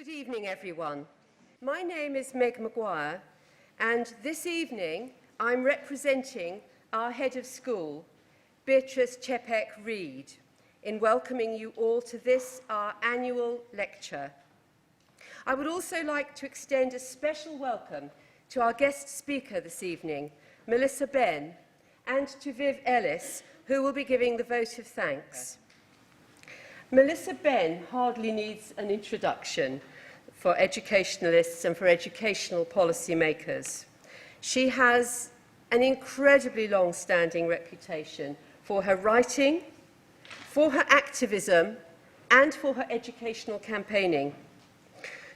Good evening, everyone. My name is Meg Maguire, and this evening I'm representing our head of school, Beatrice Chepek-Reid, in welcoming you all to this, our annual lecture. I would also like to extend a special welcome to our guest speaker this evening, Melissa Benn, and to Viv Ellis, who will be giving the vote of thanks. Melissa Benn hardly needs an introduction for educationalists and for educational policy makers. She has an incredibly long-standing reputation for her writing, for her activism, and for her educational campaigning.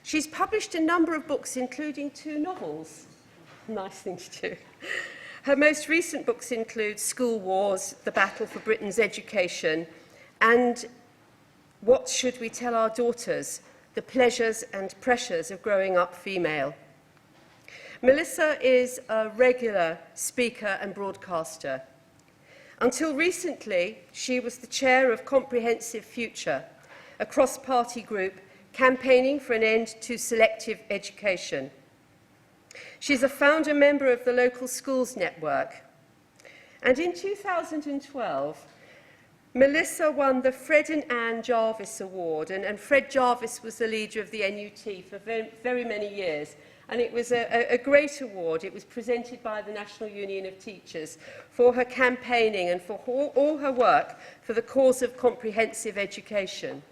She's published a number of books, including 2 novels. Nice thing to do. Her most recent books include School Wars, The Battle for Britain's Education, and What Should We Tell Our Daughters? The Pleasures and Pressures of Growing Up Female. Melissa is a regular speaker and broadcaster. Until recently, she was the chair of Comprehensive Future, a cross-party group campaigning for an end to selective education. She's a founder member of the Local Schools Network. And in 2012, Melissa won the Fred and Anne Jarvis Award, and Fred Jarvis was the leader of the NUT for very many years, and it was a great award. It was presented by the National Union of Teachers for her campaigning and for all her work for the cause of comprehensive education.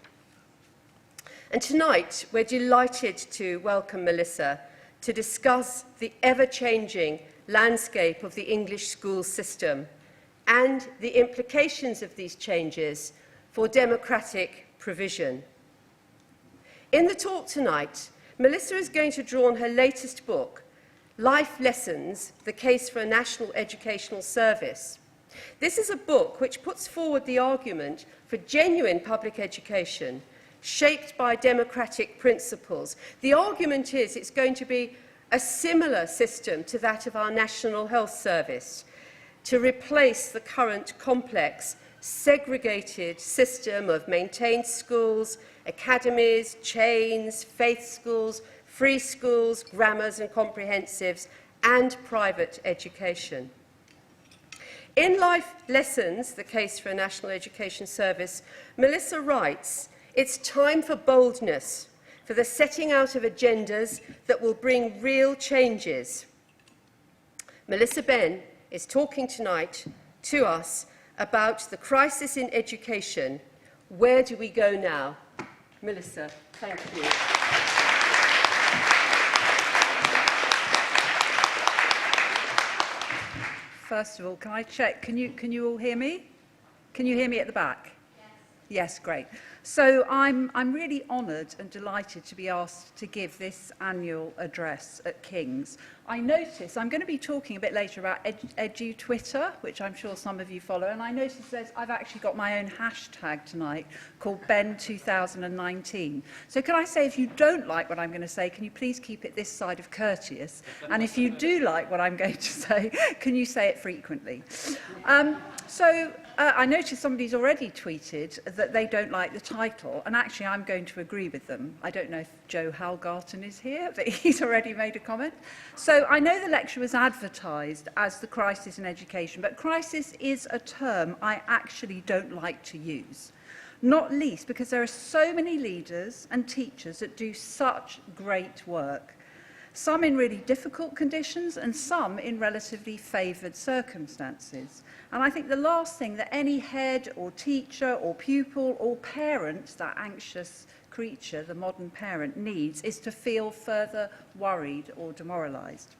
And tonight, we're delighted to welcome Melissa to discuss the ever-changing landscape of the English school system and the implications of these changes for democratic provision. In the talk tonight, Melissa is going to draw on her latest book, Life Lessons, The Case for a National Educational Service. This is a book which puts forward the argument for genuine public education, shaped by democratic principles. The argument is it's going to be a similar system to that of our National Health Service, to replace the current complex, segregated system of maintained schools, academies, chains, faith schools, free schools, grammars and comprehensives, and private education. In Life Lessons, The Case for a National Education Service, Melissa writes, "It's time for boldness, for the setting out of agendas that will bring real changes." Melissa Benn is talking tonight to us about the crisis in education. Where do we go now? Melissa, thank you. First of all, can I check? Can you all hear me? Can you hear me at the back? Yes, great. So I'm really honoured and delighted to be asked to give this annual address at King's. I notice I'm going to be talking a bit later about Edu Twitter, which I'm sure some of you follow, and I notice I've actually got my own hashtag tonight called Ben2019. So can I say, if you don't like what I'm going to say, can you please keep it this side of courteous? And if you do like what I'm going to say, can you say it frequently? I noticed somebody's already tweeted that they don't like the title, and actually I'm going to agree with them. I don't know if Joe Halgarton is here, but he's already made a comment. So I know the lecture was advertised as the crisis in education, but crisis is a term I actually don't like to use, not least because there are so many leaders and teachers that do such great work, some in really difficult conditions and some in relatively favoured circumstances. And I think the last thing that any head or teacher or pupil or parent, that anxious creature, the modern parent, needs is to feel further worried or demoralised.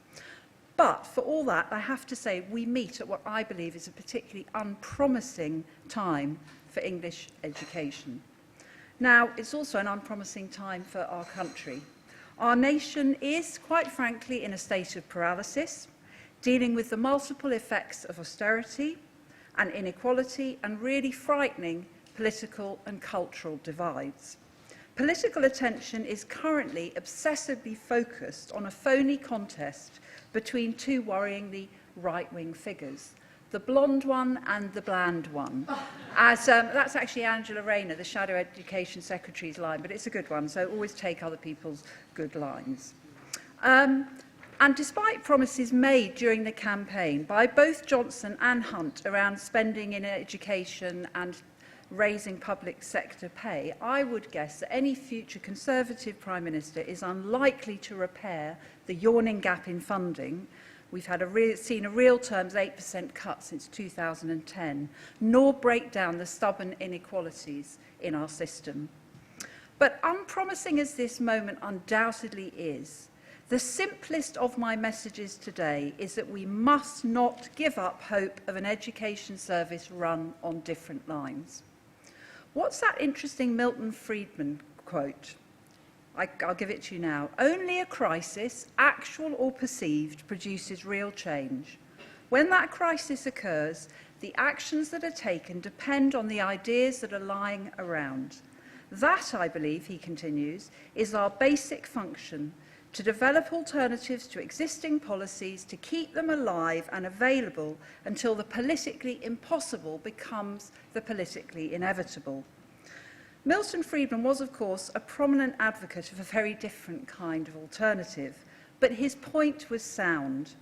But for all that, I have to say we meet at what I believe is a particularly unpromising time for English education. Now, it's also an unpromising time for our country. Our nation is, quite frankly, in a state of paralysis, dealing with the multiple effects of austerity and inequality and really frightening political and cultural divides. Political attention is currently obsessively focused on a phony contest between 2 worryingly right-wing figures, the blonde one and the bland one. As that's actually Angela Rayner, the Shadow Education Secretary's line, but it's a good one, so always take other people's good lines. And despite promises made during the campaign by both Johnson and Hunt around spending in education and raising public sector pay, I would guess that any future Conservative Prime Minister is unlikely to repair the yawning gap in funding. We've had seen a real terms 8% cut since 2010, nor break down the stubborn inequalities in our system. But unpromising as this moment undoubtedly is, the simplest of my messages today is that we must not give up hope of an education service run on different lines. What's that interesting Milton Friedman quote? I'll give it to you now. Only a crisis, actual or perceived, produces real change. When that crisis occurs, the actions that are taken depend on the ideas that are lying around. That, I believe, he continues, is our basic function, to develop alternatives to existing policies, to keep them alive and available until the politically impossible becomes the politically inevitable. Milton Friedman was, of course, a prominent advocate of a very different kind of alternative, but his point was sound.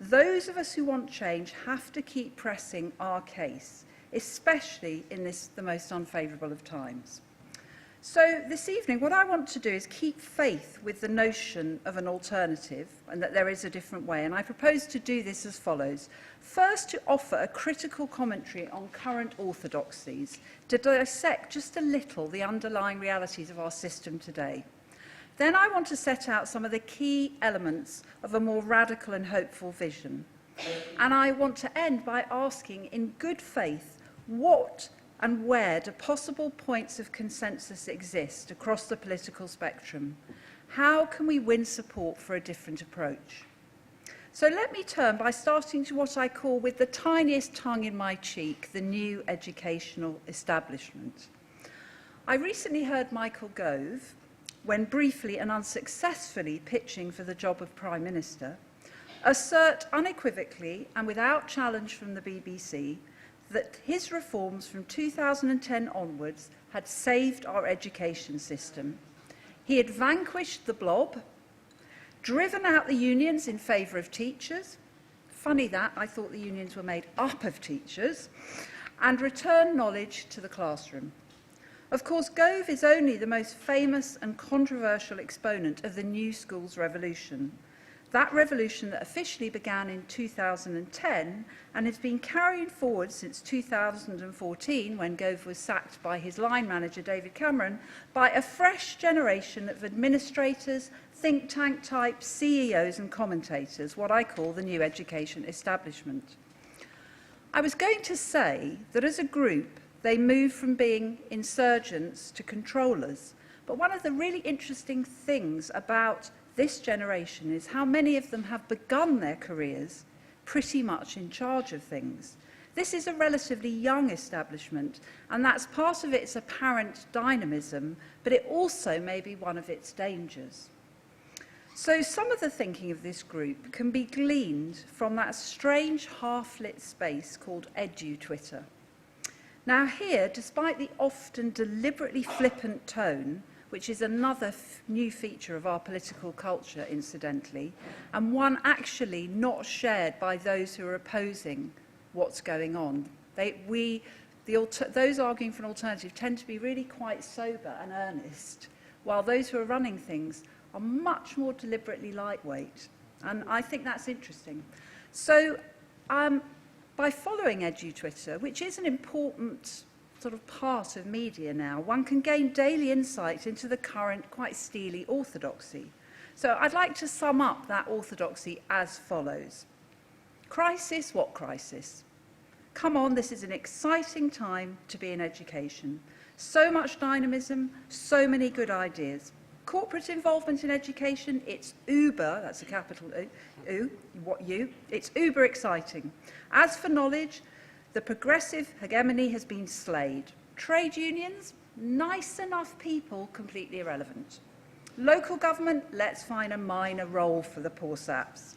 Those of us who want change have to keep pressing our case, especially in the most unfavourable of times. So this evening, what I want to do is keep faith with the notion of an alternative and that there is a different way. And I propose to do this as follows. First, to offer a critical commentary on current orthodoxies, to dissect just a little the underlying realities of our system today. Then I want to set out some of the key elements of a more radical and hopeful vision. And I want to end by asking, in good faith, what and where do possible points of consensus exist across the political spectrum? How can we win support for a different approach? So let me turn by starting to what I call, with the tiniest tongue in my cheek, the new educational establishment. I recently heard Michael Gove, when briefly and unsuccessfully pitching for the job of Prime Minister, assert unequivocally and without challenge from the BBC that his reforms from 2010 onwards had saved our education system. He had vanquished the blob, driven out the unions in favour of teachers, funny that, I thought the unions were made up of teachers, and returned knowledge to the classroom. Of course, Gove is only the most famous and controversial exponent of the New Schools revolution, that revolution that officially began in 2010 and has been carried forward since 2014, when Gove was sacked by his line manager, David Cameron, by a fresh generation of administrators, think tank types, CEOs and commentators, what I call the new education establishment. I was going to say that as a group, they moved from being insurgents to controllers. But one of the really interesting things about this generation is how many of them have begun their careers pretty much in charge of things. This is a relatively young establishment, and that's part of its apparent dynamism, but it also may be one of its dangers. So some of the thinking of this group can be gleaned from that strange half-lit space called edu-Twitter. Now here, despite the often deliberately flippant tone, which is another new feature of our political culture, incidentally, and one actually not shared by those who are opposing what's going on. Those arguing for an alternative tend to be really quite sober and earnest, while those who are running things are much more deliberately lightweight. And I think that's interesting. So by following edu-Twitter, which is an important sort of part of media now, one can gain daily insight into the current, quite steely orthodoxy. So I'd like to sum up that orthodoxy as follows. Crisis, what crisis? Come on, this is an exciting time to be in education. So much dynamism, so many good ideas. Corporate involvement in education, it's uber, that's a capital U, it's uber exciting. As for knowledge, the progressive hegemony has been slayed. Trade unions, nice enough people, completely irrelevant. Local government, let's find a minor role for the poor saps.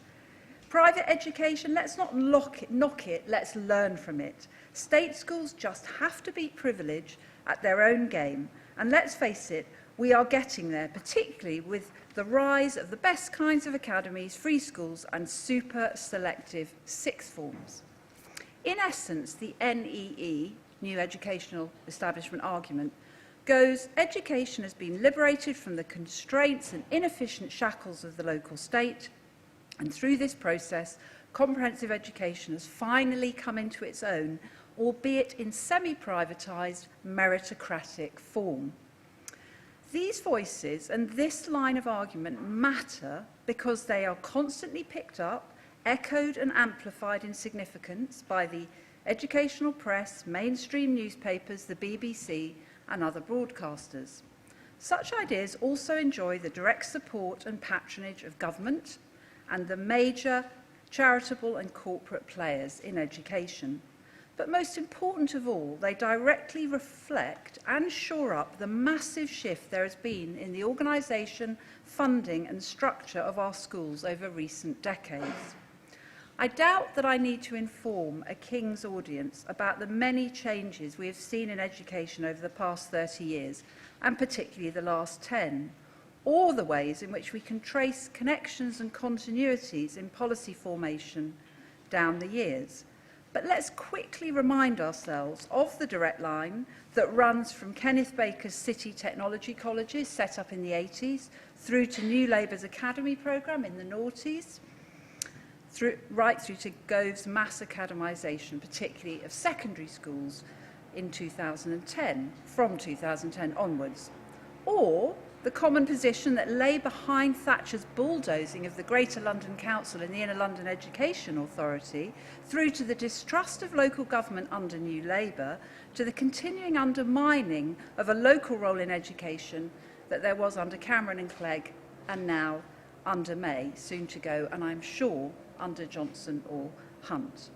Private education, let's not knock it, let's learn from it. State schools just have to beat privilege at their own game. And let's face it, we are getting there, particularly with the rise of the best kinds of academies, free schools and super selective sixth forms. In essence, the NEE, New Educational Establishment argument, goes, education has been liberated from the constraints and inefficient shackles of the local state, and through this process, comprehensive education has finally come into its own, albeit in semi-privatised, meritocratic form. These voices and this line of argument matter because they are constantly picked up, echoed and amplified in significance by the educational press, mainstream newspapers, the BBC and other broadcasters. Such ideas also enjoy the direct support and patronage of government and the major charitable and corporate players in education. But most important of all, they directly reflect and shore up the massive shift there has been in the organisation, funding and structure of our schools over recent decades. I doubt that I need to inform a King's audience about the many changes we have seen in education over the past 30 years, and particularly the last 10, or the ways in which we can trace connections and continuities in policy formation down the years. But let's quickly remind ourselves of the direct line that runs from Kenneth Baker's City Technology Colleges, set up in the 80s, through to New Labour's Academy programme in the noughties, right through to Gove's mass academisation, particularly of secondary schools in 2010, from 2010 onwards. Or the common position that lay behind Thatcher's bulldozing of the Greater London Council and the Inner London Education Authority, through to the distrust of local government under New Labour, to the continuing undermining of a local role in education that there was under Cameron and Clegg, and now under May, soon to go, and I'm sure under Johnson or Hunt.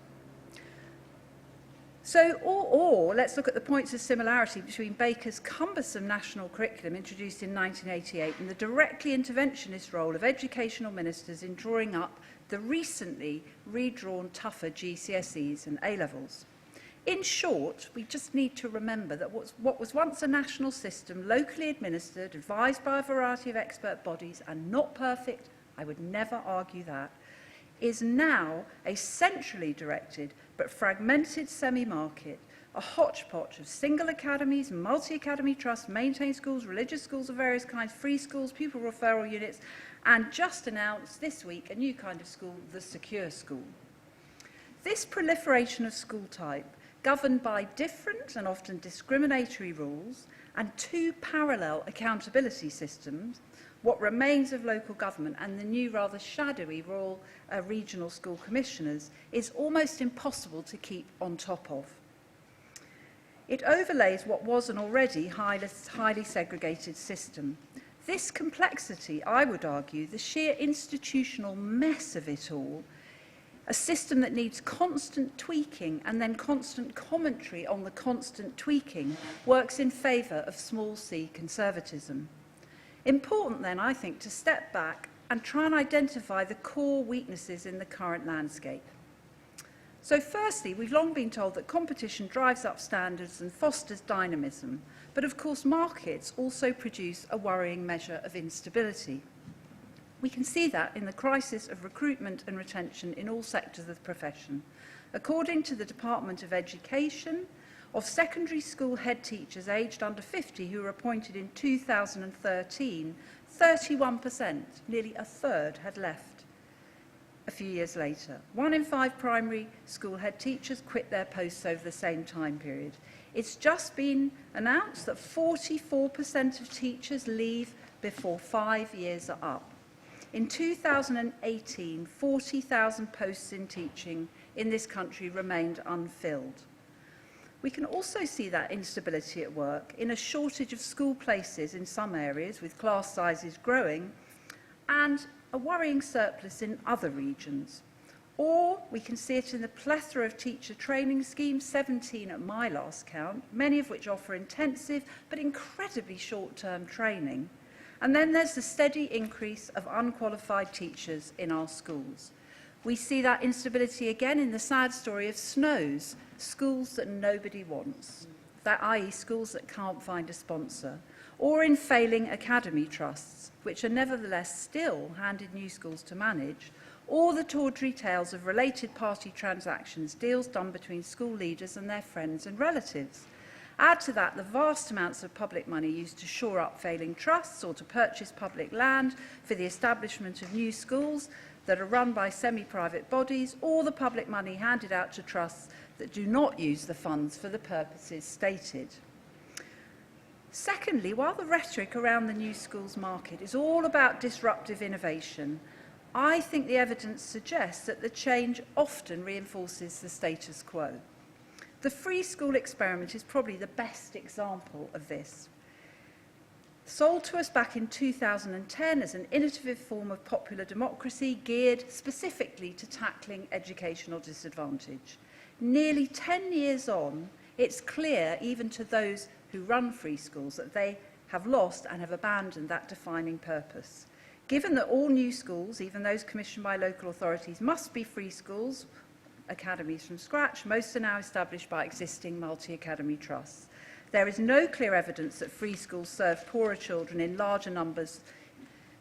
So, or let's look at the points of similarity between Baker's cumbersome national curriculum introduced in 1988 and the directly interventionist role of educational ministers in drawing up the recently redrawn tougher GCSEs and A-levels. In short, we just need to remember that what was once a national system, locally administered, advised by a variety of expert bodies and not perfect, I would never argue that, is now a centrally directed but fragmented semi-market, a hodgepodge of single academies, multi-academy trusts, maintained schools, religious schools of various kinds, free schools, pupil referral units, and just announced this week a new kind of school, the secure school. This proliferation of school type, governed by different and often discriminatory rules and two parallel accountability systems, what remains of local government and the new rather shadowy Royal Regional School Commissioners, is almost impossible to keep on top of. It overlays what was an already highly segregated system. This complexity, I would argue, the sheer institutional mess of it all, a system that needs constant tweaking and then constant commentary on the constant tweaking, works in favour of small c conservatism. Important then, I think, to step back and try and identify the core weaknesses in the current landscape. So firstly, we've long been told that competition drives up standards and fosters dynamism, but of course markets also produce a worrying measure of instability. We can see that in the crisis of recruitment and retention in all sectors of the profession. According to the Department of Education, of secondary school head teachers aged under 50 who were appointed in 2013, 31%, nearly a third, had left a few years later. 1 in 5 primary school head teachers quit their posts over the same time period. It's just been announced that 44% of teachers leave before 5 years are up. In 2018, 40,000 posts in teaching in this country remained unfilled. We can also see that instability at work in a shortage of school places in some areas, with class sizes growing, and a worrying surplus in other regions. Or we can see it in the plethora of teacher training schemes, 17 at my last count, many of which offer intensive but incredibly short-term training. And then there's the steady increase of unqualified teachers in our schools. We see that instability again in the sad story of SNOs, schools that nobody wants, i.e. schools that can't find a sponsor, or in failing academy trusts, which are nevertheless still handed new schools to manage, or the tawdry tales of related party transactions, deals done between school leaders and their friends and relatives. Add to that the vast amounts of public money used to shore up failing trusts or to purchase public land for the establishment of new schools that are run by semi-private bodies, or the public money handed out to trusts that do not use the funds for the purposes stated. Secondly, while the rhetoric around the new schools market is all about disruptive innovation, I think the evidence suggests that the change often reinforces the status quo. The free school experiment is probably the best example of this. Sold to us back in 2010 as an innovative form of popular democracy geared specifically to tackling educational disadvantage. Nearly 10 years on, it's clear even to those who run free schools that they have lost and have abandoned that defining purpose. Given that all new schools, even those commissioned by local authorities, must be free schools, academies from scratch, most are now established by existing multi-academy trusts. There is no clear evidence that free schools serve poorer children in larger numbers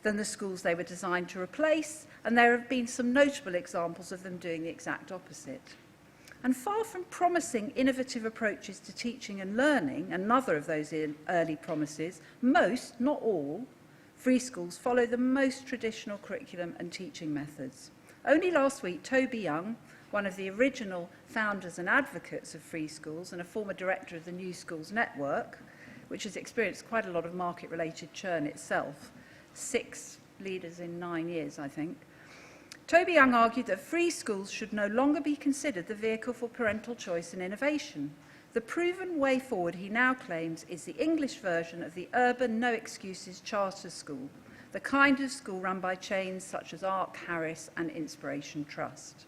than the schools they were designed to replace, and there have been some notable examples of them doing the exact opposite. And far from promising innovative approaches to teaching and learning, another of those early promises, most, not all, free schools follow the most traditional curriculum and teaching methods. Only last week, Toby Young, one of the original founders and advocates of free schools and a former director of the New Schools Network, which has experienced quite a lot of market-related churn itself, 6 leaders in 9 years, I think. Toby Young argued that free schools should no longer be considered the vehicle for parental choice and innovation. The proven way forward, he now claims, is the English version of the urban no-excuses charter school, the kind of school run by chains such as Ark, Harris and Inspiration Trust.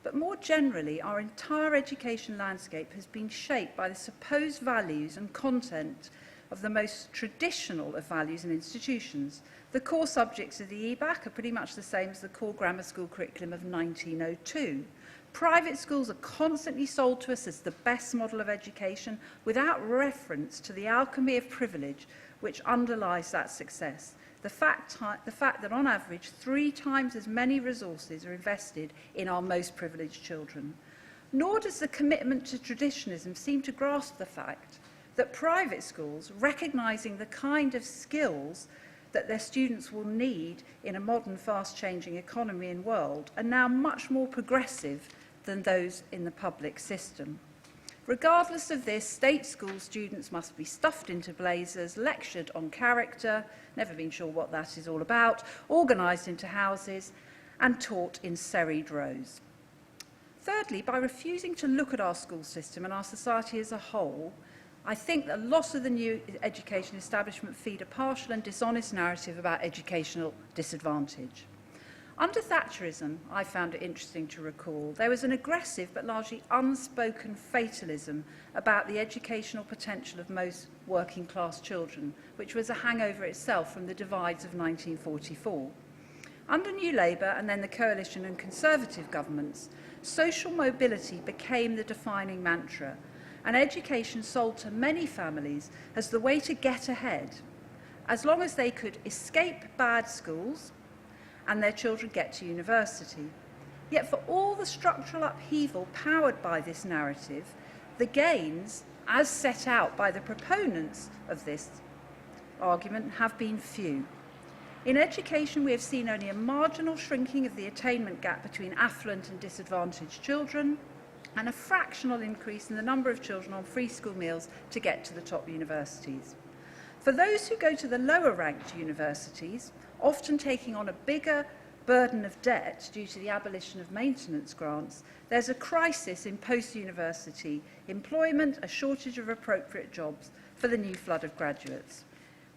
But more generally, our entire education landscape has been shaped by the supposed values and content of the most traditional of values and institutions. The core subjects of the EBAC are pretty much the same as the core grammar school curriculum of 1902. Private schools are constantly sold to us as the best model of education without reference to the alchemy of privilege which underlies that success. The fact that on average 3 times as many resources are invested in our most privileged children. Nor does the commitment to traditionalism seem to grasp the fact that private schools, recognising the kind of skills that their students will need in a modern, fast-changing economy and world, are now much more progressive than those in the public system. Regardless of this, state school students must be stuffed into blazers, lectured on character, never been sure what that is all about, organised into houses, and taught in serried rows. Thirdly, by refusing to look at our school system and our society as a whole, I think the loss of the new education establishment feed a partial and dishonest narrative about educational disadvantage. Under Thatcherism, I found it interesting to recall, there was an aggressive but largely unspoken fatalism about the educational potential of most working class children, which was a hangover itself from the divides of 1944. Under New Labour and then the Coalition and Conservative governments, social mobility became the defining mantra, and education sold to many families as the way to get ahead, as long as they could escape bad schools and their children get to university. Yet for all the structural upheaval powered by this narrative, the gains, as set out by the proponents of this argument, have been few. In education, we have seen only a marginal shrinking of the attainment gap between affluent and disadvantaged children, and a fractional increase in the number of children on free school meals to get to the top universities. For those who go to the lower-ranked universities, often taking on a bigger burden of debt due to the abolition of maintenance grants, there's a crisis in post-university employment, a shortage of appropriate jobs for the new flood of graduates.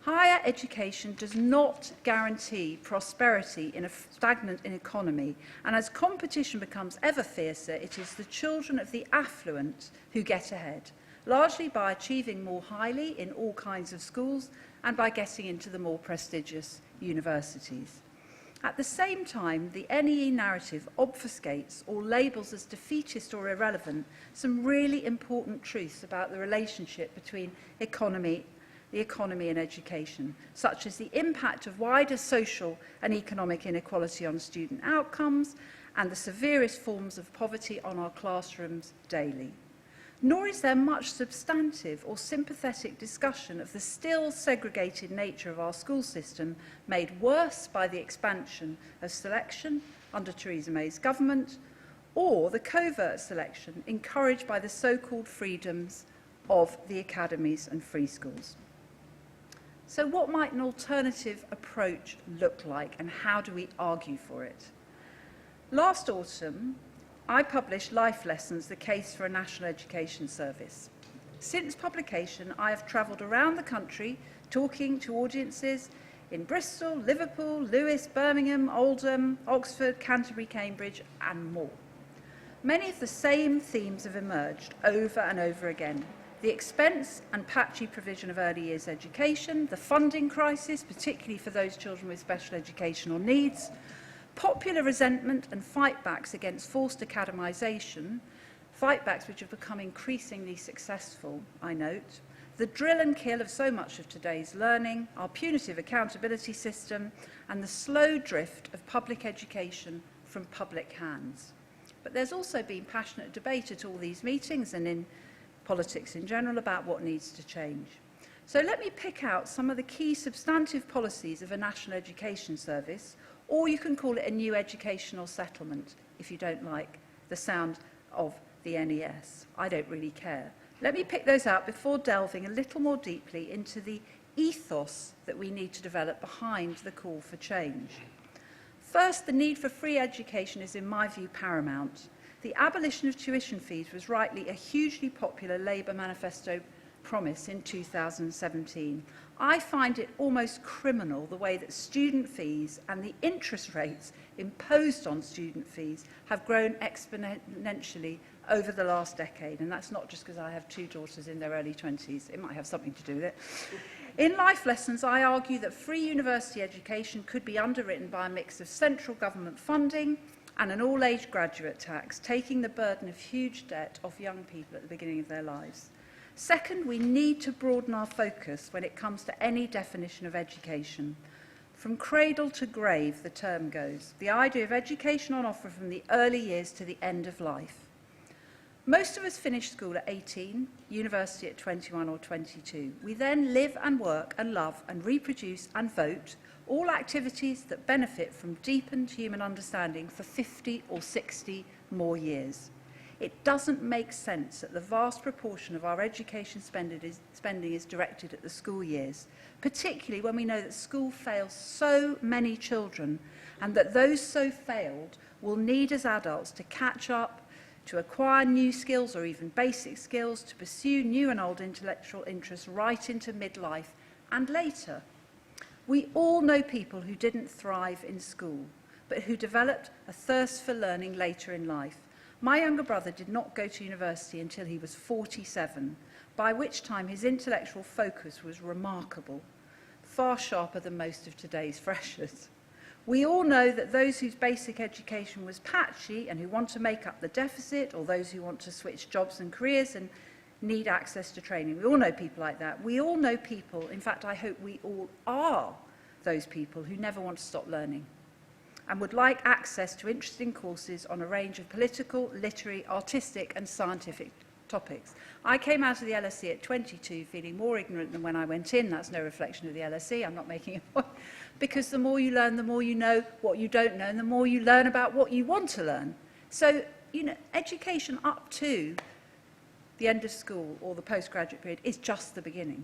Higher education does not guarantee prosperity in a stagnant economy, and as competition becomes ever fiercer, it is the children of the affluent who get ahead, largely by achieving more highly in all kinds of schools and by getting into the more prestigious universities. At the same time, the NEE narrative obfuscates or labels as defeatist or irrelevant some really important truths about the relationship between the economy and education, such as the impact of wider social and economic inequality on student outcomes and the severest forms of poverty on our classrooms daily. Nor is there much substantive or sympathetic discussion of the still segregated nature of our school system, made worse by the expansion of selection under Theresa May's government, or the covert selection encouraged by the so-called freedoms of the academies and free schools. So what might an alternative approach look like, and how do we argue for it? Last autumn, I published Life Lessons, the Case for a National Education Service. Since publication, I have travelled around the country talking to audiences in Bristol, Liverpool, Lewes, Birmingham, Oldham, Oxford, Canterbury, Cambridge, and more. Many of the same themes have emerged over and over again. The expense and patchy provision of early years education, the funding crisis, particularly for those children with special educational needs, popular resentment and fightbacks against forced academisation, fightbacks which have become increasingly successful, I note, the drill and kill of so much of today's learning, our punitive accountability system, and the slow drift of public education from public hands. But there's also been passionate debate at all these meetings and in politics in general about what needs to change. So let me pick out some of the key substantive policies of a National Education Service, or you can call it a new educational settlement if you don't like the sound of the NES. I don't really care. Let me pick those out before delving a little more deeply into the ethos that we need to develop behind the call for change. First, the need for free education is, in my view, paramount. The abolition of tuition fees was rightly a hugely popular Labour manifesto promise in 2017. I find it almost criminal the way that student fees and the interest rates imposed on student fees have grown exponentially over the last decade. And that's not just because I have two daughters in their early 20s. It might have something to do with it. In Life Lessons, I argue that free university education could be underwritten by a mix of central government funding and an all-age graduate tax, taking the burden of huge debt off young people at the beginning of their lives. Second, we need to broaden our focus when it comes to any definition of education. From cradle to grave, the term goes. The idea of education on offer from the early years to the end of life. Most of us finish school at 18, university at 21 or 22. We then live and work and love and reproduce and vote, all activities that benefit from deepened human understanding for 50 or 60 more years. It doesn't make sense that the vast proportion of our education spending is directed at the school years, particularly when we know that school fails so many children and that those so failed will need as adults to catch up, to acquire new skills or even basic skills, to pursue new and old intellectual interests right into midlife and later. We all know people who didn't thrive in school, but who developed a thirst for learning later in life. My younger brother did not go to university until he was 47, by which time his intellectual focus was remarkable, far sharper than most of today's freshers. We all know that those whose basic education was patchy and who want to make up the deficit, or those who want to switch jobs and careers and need access to training. We all know people like that. We all know people, in fact, I hope we all are those people who never want to stop learning and would like access to interesting courses on a range of political, literary, artistic and scientific topics. I came out of the LSE at 22 feeling more ignorant than when I went in. That's no reflection of the LSE, I'm not making a point. Because the more you learn, the more you know what you don't know, and the more you learn about what you want to learn. So, education up to the end of school or the postgraduate period is just the beginning.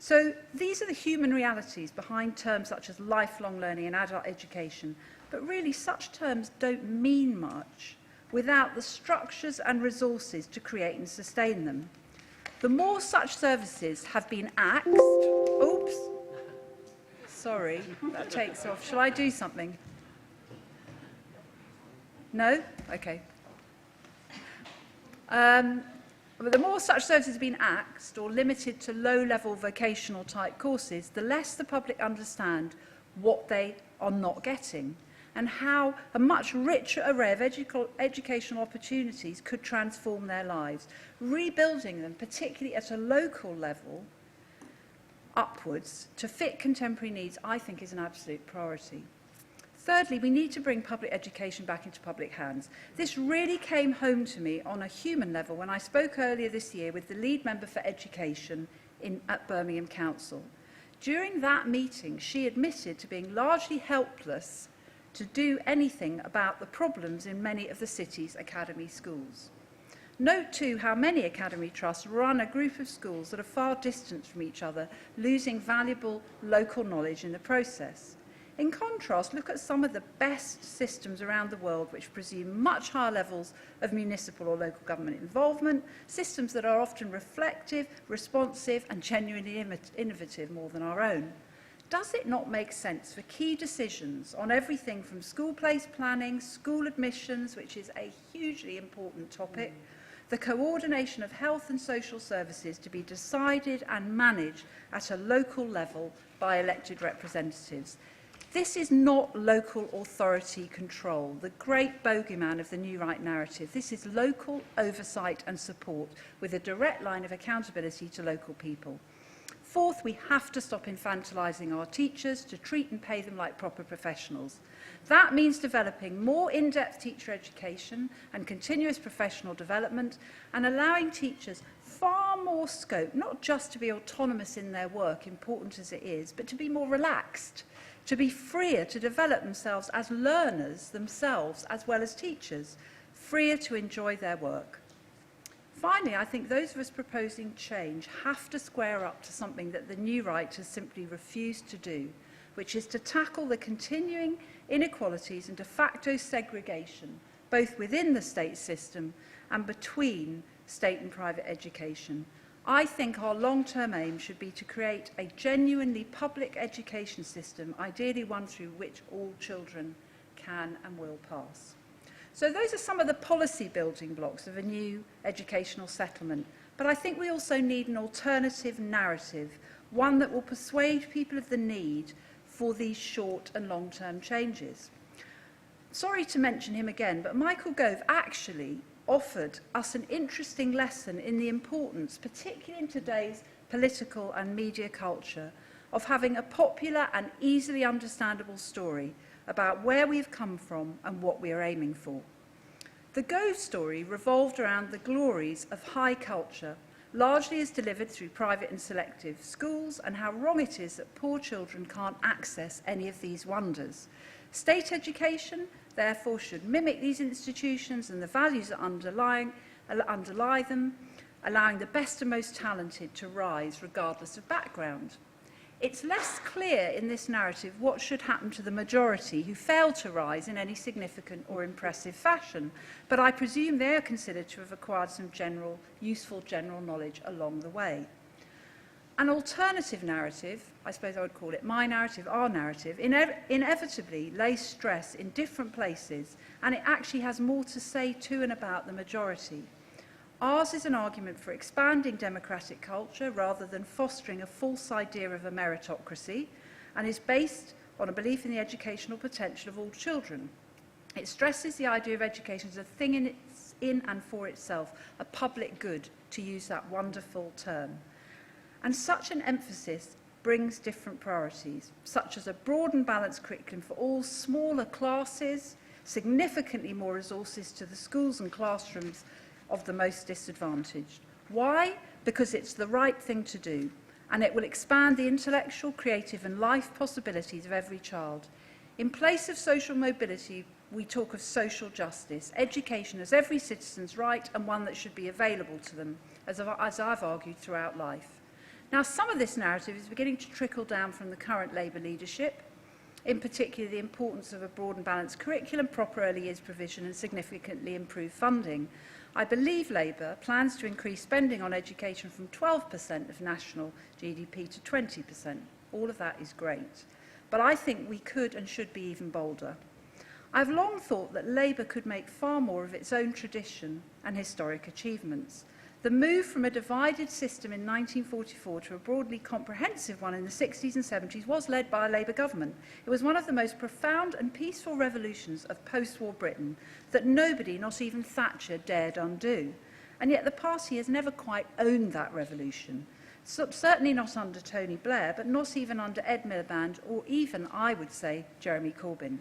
So these are the human realities behind terms such as lifelong learning and adult education, but really such terms don't mean much without the structures and resources to create and sustain them. The more such services have been axed, oops, sorry, that takes off. Shall I do something? No? Okay. But the more such services have been axed or limited to low-level vocational type courses, the less the public understand what they are not getting, and how a much richer array of educational opportunities could transform their lives. Rebuilding them, particularly at a local level, upwards, to fit contemporary needs, I think is an absolute priority. Thirdly, we need to bring public education back into public hands. This really came home to me on a human level when I spoke earlier this year with the lead member for education at Birmingham Council. During that meeting, she admitted to being largely helpless to do anything about the problems in many of the city's academy schools. Note too how many academy trusts run a group of schools that are far distant from each other, losing valuable local knowledge in the process. In contrast, look at some of the best systems around the world which presume much higher levels of municipal or local government involvement, systems that are often reflective, responsive and genuinely innovative more than our own. Does it not make sense for key decisions on everything from school place planning, school admissions, which is a hugely important topic, the coordination of health and social services to be decided and managed at a local level by elected representatives? This is not local authority control, the great bogeyman of the New Right narrative. This is local oversight and support with a direct line of accountability to local people. Fourth, we have to stop infantilising our teachers to treat and pay them like proper professionals. That means developing more in-depth teacher education and continuous professional development and allowing teachers far more scope, not just to be autonomous in their work, important as it is, but to be more relaxed, to be freer to develop themselves as learners themselves as well as teachers, freer to enjoy their work. Finally, I think those of us proposing change have to square up to something that the New Right has simply refused to do, which is to tackle the continuing inequalities and de facto segregation, both within the state system and between state and private education. I think our long-term aim should be to create a genuinely public education system, ideally one through which all children can and will pass. So those are some of the policy building blocks of a new educational settlement. But I think we also need an alternative narrative, one that will persuade people of the need for these short and long-term changes. Sorry to mention him again, but Michael Gove actually offered us an interesting lesson in the importance, particularly in today's political and media culture, of having a popular and easily understandable story about where we've come from and what we are aiming for. The Gove story revolved around the glories of high culture, largely as delivered through private and selective schools, and how wrong it is that poor children can't access any of these wonders. State education, therefore, should mimic these institutions and the values that underlie them, allowing the best and most talented to rise regardless of background. It's less clear in this narrative what should happen to the majority who fail to rise in any significant or impressive fashion, but I presume they are considered to have acquired some useful general knowledge along the way. An alternative narrative, I suppose I would call it my narrative, our narrative, inevitably lays stress in different places, and it actually has more to say to and about the majority. Ours is an argument for expanding democratic culture rather than fostering a false idea of a meritocracy, and is based on a belief in the educational potential of all children. It stresses the idea of education as a thing in and for itself, a public good, to use that wonderful term. And such an emphasis brings different priorities, such as a broad and balanced curriculum for all, smaller classes, significantly more resources to the schools and classrooms of the most disadvantaged. Why? Because it's the right thing to do, and it will expand the intellectual, creative and life possibilities of every child. In place of social mobility, we talk of social justice, education as every citizen's right and one that should be available to them, as I've argued throughout life. Now, some of this narrative is beginning to trickle down from the current Labour leadership, in particular the importance of a broad and balanced curriculum, proper early years provision and significantly improved funding. I believe Labour plans to increase spending on education from 12% of national GDP to 20%. All of that is great. But I think we could and should be even bolder. I've long thought that Labour could make far more of its own tradition and historic achievements. The move from a divided system in 1944 to a broadly comprehensive one in the 60s and 70s was led by a Labour government. It was one of the most profound and peaceful revolutions of post-war Britain that nobody, not even Thatcher, dared undo. And yet the party has never quite owned that revolution. So, certainly not under Tony Blair, but not even under Ed Miliband or even, I would say, Jeremy Corbyn.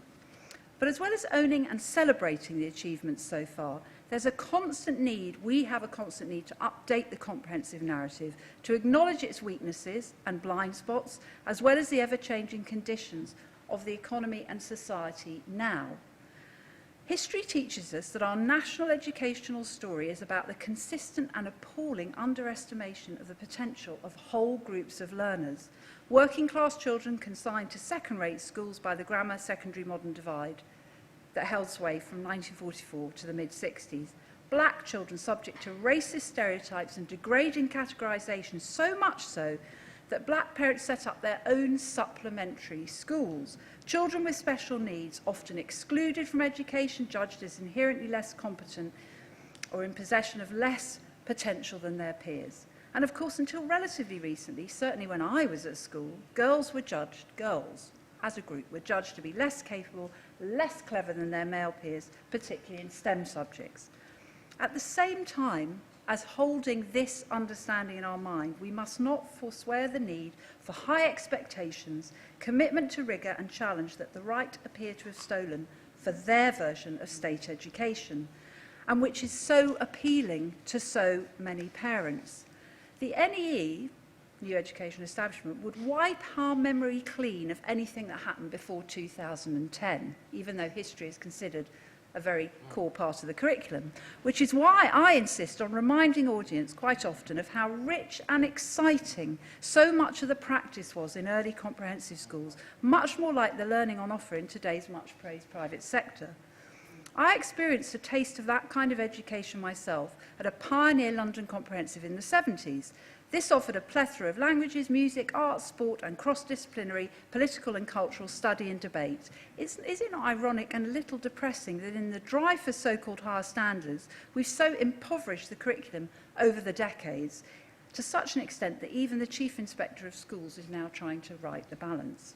But as well as owning and celebrating the achievements so far, we have a constant need to update the comprehensive narrative, to acknowledge its weaknesses and blind spots, as well as the ever-changing conditions of the economy and society now. History teaches us that our national educational story is about the consistent and appalling underestimation of the potential of whole groups of learners. Working-class children consigned to second-rate schools by the grammar secondary modern divide that held sway from 1944 to the mid-60s. Black children subject to racist stereotypes and degrading categorisation, so much so that black parents set up their own supplementary schools. Children with special needs, often excluded from education, judged as inherently less competent or in possession of less potential than their peers. And of course, until relatively recently, certainly when I was at school, girls as a group were judged to be less capable, less clever than their male peers, particularly in STEM subjects. At the same time as holding this understanding in our mind, we must not forswear the need for high expectations, commitment to rigour and challenge that the right appear to have stolen for their version of state education, and which is so appealing to so many parents. The NEE, New Education Establishment, would wipe our memory clean of anything that happened before 2010, even though history is considered a very core part of the curriculum, which is why I insist on reminding audience quite often of how rich and exciting so much of the practice was in early comprehensive schools, much more like the learning on offer in today's much-praised private sector. I experienced a taste of that kind of education myself at a pioneer London Comprehensive in the 70s. This offered a plethora of languages, music, art, sport and cross-disciplinary political and cultural study and debate. Is it not ironic and a little depressing that in the drive for so-called higher standards, we've so impoverished the curriculum over the decades, to such an extent that even the Chief Inspector of Schools is now trying to right the balance?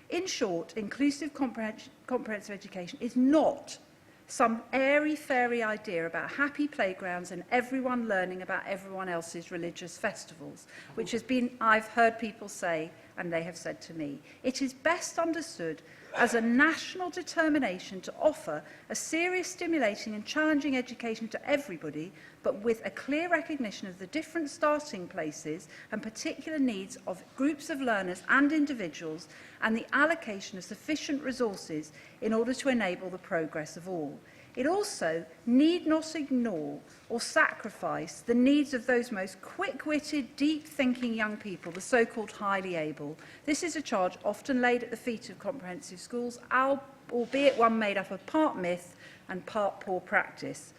In short, inclusive comprehensive education is not some airy-fairy idea about happy playgrounds and everyone learning about everyone else's religious festivals, which has been, I've heard people say, and they have said to me. It is best understood as a national determination to offer a serious, stimulating and challenging education to everybody, but with a clear recognition of the different starting places and particular needs of groups of learners and individuals, and the allocation of sufficient resources in order to enable the progress of all. It also need not ignore or sacrifice the needs of those most quick-witted, deep-thinking young people, the so-called highly able. This is a charge often laid at the feet of comprehensive schools, albeit one made up of part myth and part poor practice,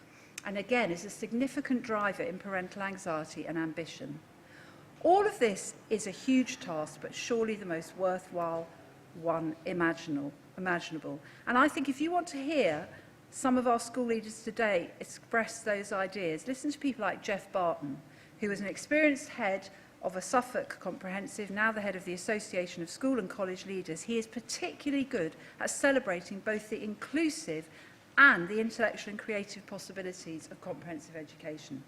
and again is a significant driver in parental anxiety and ambition. All of this is a huge task, but surely the most worthwhile one imaginable. And I think if you want to hear some of our school leaders today express those ideas, listen to people like Jeff Barton, who was an experienced head of a Suffolk Comprehensive, now the head of the Association of School and College Leaders. He is particularly good at celebrating both the inclusive and the intellectual and creative possibilities of comprehensive education.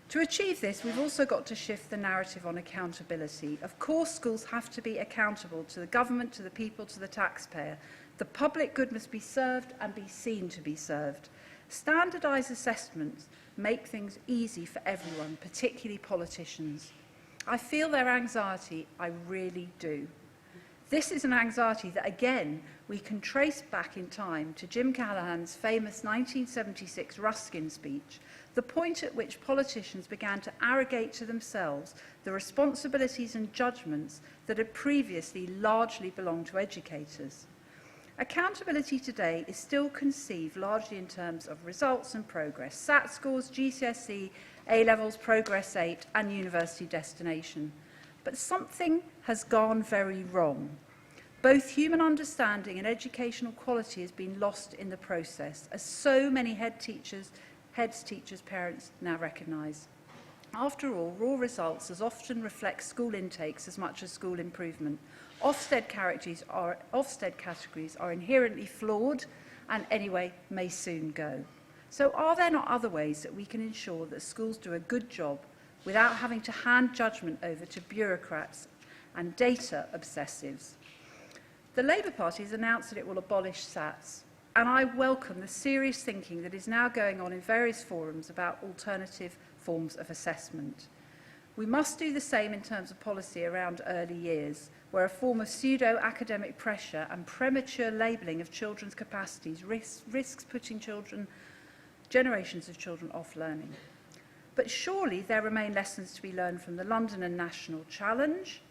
To achieve this, we've also got to shift the narrative on accountability. Of course, schools have to be accountable to the government, to the people, to the taxpayer. The public good must be served and be seen to be served. Standardised assessments make things easy for everyone, particularly politicians. I feel their anxiety, I really do. This is an anxiety that, again, we can trace back in time to Jim Callaghan's famous 1976 Ruskin speech, the point at which politicians began to arrogate to themselves the responsibilities and judgments that had previously largely belonged to educators. Accountability today is still conceived largely in terms of results and progress, SAT scores, GCSE, A-levels, Progress 8 and university destination. But something has gone very wrong. Both human understanding and educational quality has been lost in the process, as so many heads, teachers, parents now recognise. After all, raw results as often reflect school intakes as much as school improvement. Ofsted categories are inherently flawed and anyway may soon go. So are there not other ways that we can ensure that schools do a good job without having to hand judgment over to bureaucrats and data obsessives? The Labour Party has announced that it will abolish SATs, and I welcome the serious thinking that is now going on in various forums about alternative forms of assessment. We must do the same in terms of policy around early years, where a form of pseudo-academic pressure and premature labelling of children's capacities risks putting generations of children off learning. But surely there remain lessons to be learned from the London and National Challenge,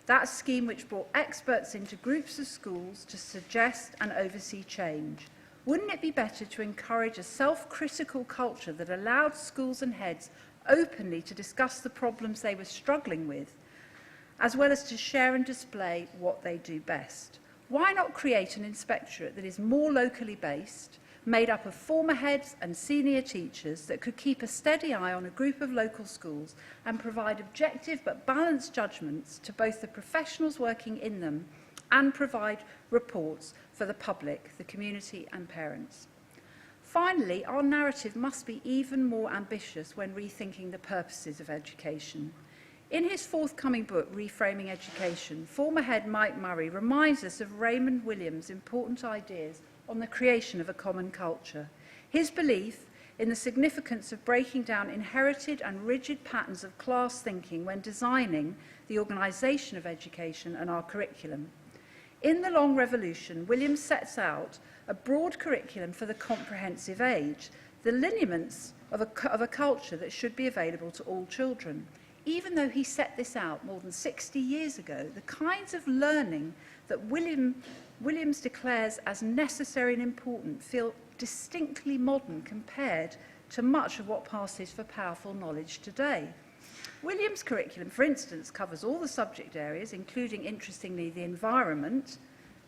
that scheme which brought experts into groups of schools to suggest and oversee change. Wouldn't it be better to encourage a self-critical culture that allowed schools and heads openly to discuss the problems they were struggling with, as well as to share and display what they do best? Why not create an inspectorate that is more locally based, made up of former heads and senior teachers that could keep a steady eye on a group of local schools and provide objective but balanced judgments to both the professionals working in them and provide reports for the public, the community and parents? Finally, our narrative must be even more ambitious when rethinking the purposes of education. In his forthcoming book, Reframing Education, former head Mike Murray reminds us of Raymond Williams' important ideas on the creation of a common culture. His belief in the significance of breaking down inherited and rigid patterns of class thinking when designing the organisation of education and our curriculum. In The Long Revolution, Williams sets out a broad curriculum for the comprehensive age, the lineaments of a culture that should be available to all children. Even though he set this out more than 60 years ago, the kinds of learning that Williams declares as necessary and important feel distinctly modern compared to much of what passes for powerful knowledge today. Williams' curriculum, for instance, covers all the subject areas, including, interestingly, the environment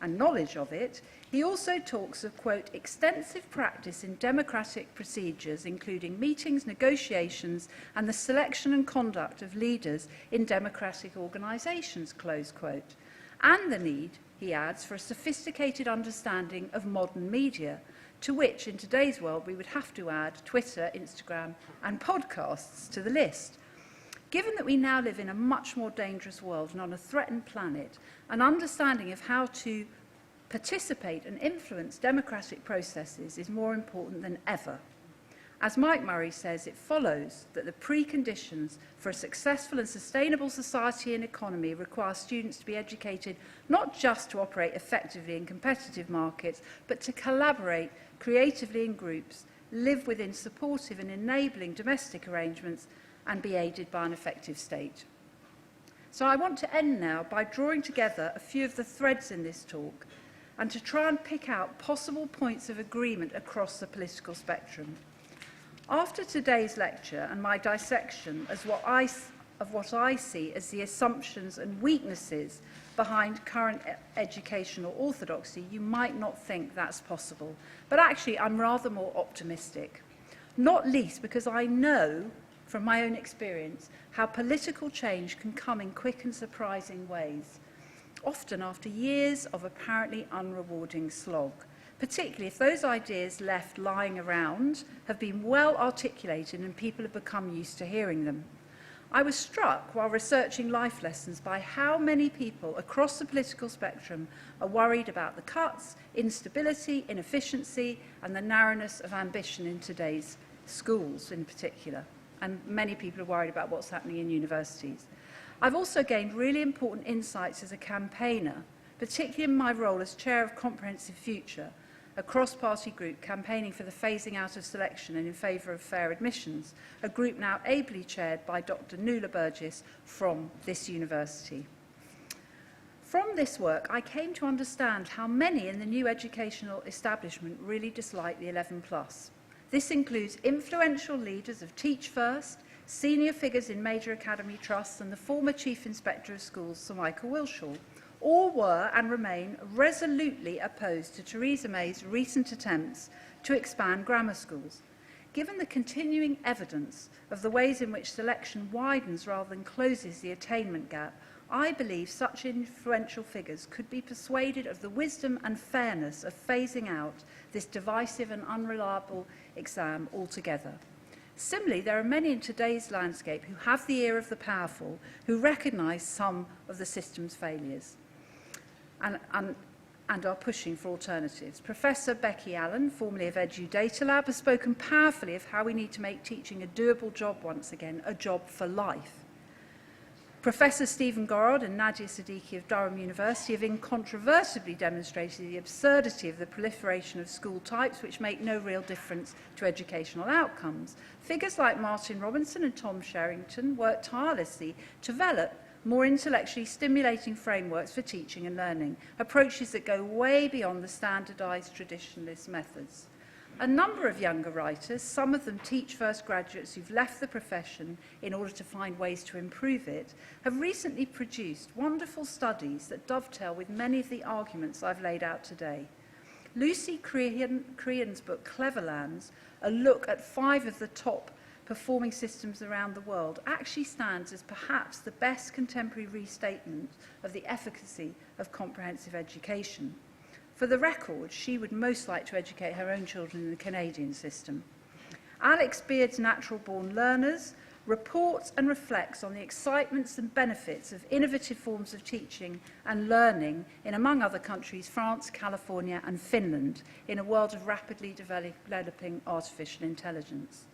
and knowledge of it. He also talks of, quote, extensive practice in democratic procedures, including meetings, negotiations, and the selection and conduct of leaders in democratic organisations, close quote. And the need, he adds, for a sophisticated understanding of modern media, to which, in today's world, we would have to add Twitter, Instagram, and podcasts to the list. Given that we now live in a much more dangerous world and on a threatened planet, an understanding of how to participate and influence democratic processes is more important than ever. As Mike Murray says, it follows that the preconditions for a successful and sustainable society and economy require students to be educated not just to operate effectively in competitive markets, but to collaborate creatively in groups, live within supportive and enabling domestic arrangements, and be aided by an effective state. So I want to end now by drawing together a few of the threads in this talk and to try and pick out possible points of agreement across the political spectrum. After today's lecture and my dissection of what I see as the assumptions and weaknesses behind current educational orthodoxy, you might not think that's possible. But actually, I'm rather more optimistic, not least because I know from my own experience how political change can come in quick and surprising ways, often after years of apparently unrewarding slog, particularly if those ideas left lying around have been well articulated and people have become used to hearing them. I was struck while researching life lessons by how many people across the political spectrum are worried about the cuts, instability, inefficiency, and the narrowness of ambition in today's schools in particular. And many people are worried about what's happening in universities. I've also gained really important insights as a campaigner, particularly in my role as chair of Comprehensive Future, a cross-party group campaigning for the phasing out of selection and in favour of fair admissions, a group now ably chaired by Dr. Nuala Burgess from this university. From this work, I came to understand how many in the new educational establishment really dislike the 11+. This includes influential leaders of Teach First, senior figures in major academy trusts, and the former Chief Inspector of Schools, Sir Michael Wilshaw. All were and remain resolutely opposed to Theresa May's recent attempts to expand grammar schools. Given the continuing evidence of the ways in which selection widens rather than closes the attainment gap, I believe such influential figures could be persuaded of the wisdom and fairness of phasing out this divisive and unreliable exam altogether. Similarly, there are many in today's landscape who have the ear of the powerful, who recognise some of the system's failures and are pushing for alternatives. Professor Becky Allen, formerly of EduData Lab, has spoken powerfully of how we need to make teaching a doable job once again, a job for life. Professor Stephen Gorod and Nadia Siddiqui of Durham University have incontrovertibly demonstrated the absurdity of the proliferation of school types which make no real difference to educational outcomes. Figures like Martin Robinson and Tom Sherrington work tirelessly to develop more intellectually stimulating frameworks for teaching and learning, approaches that go way beyond the standardised traditionalist methods. A number of younger writers, some of them teach-first graduates who've left the profession in order to find ways to improve it, have recently produced wonderful studies that dovetail with many of the arguments I've laid out today. Lucy Crean's book, Cleverlands, a look at 5 of the top performing systems around the world, actually stands as perhaps the best contemporary restatement of the efficacy of comprehensive education. For the record, she would most like to educate her own children in the Canadian system. Alex Beard's Natural Born Learners reports and reflects on the excitements and benefits of innovative forms of teaching and learning in, among other countries, France, California and Finland, in a world of rapidly developing artificial intelligence.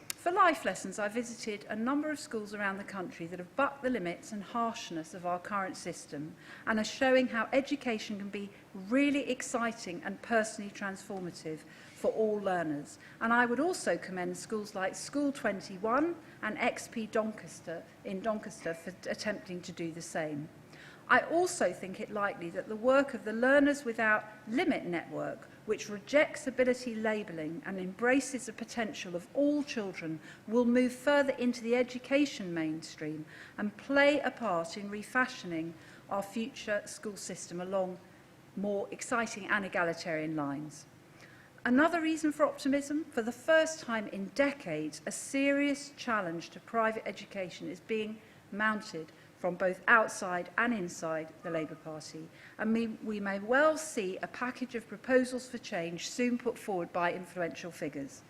For life lessons, I visited a number of schools around the country that have bucked the limits and harshness of our current system and are showing how education can be really exciting and personally transformative for all learners. And I would also commend schools like School 21 and XP Doncaster in Doncaster for attempting to do the same. I also think it likely that the work of the Learners Without Limit network, which rejects ability labelling and embraces the potential of all children, will move further into the education mainstream and play a part in refashioning our future school system along more exciting and egalitarian lines. Another reason for optimism: for the first time in decades, a serious challenge to private education is being mounted from both outside and inside the Labour Party, and we may well see a package of proposals for change soon put forward by influential figures.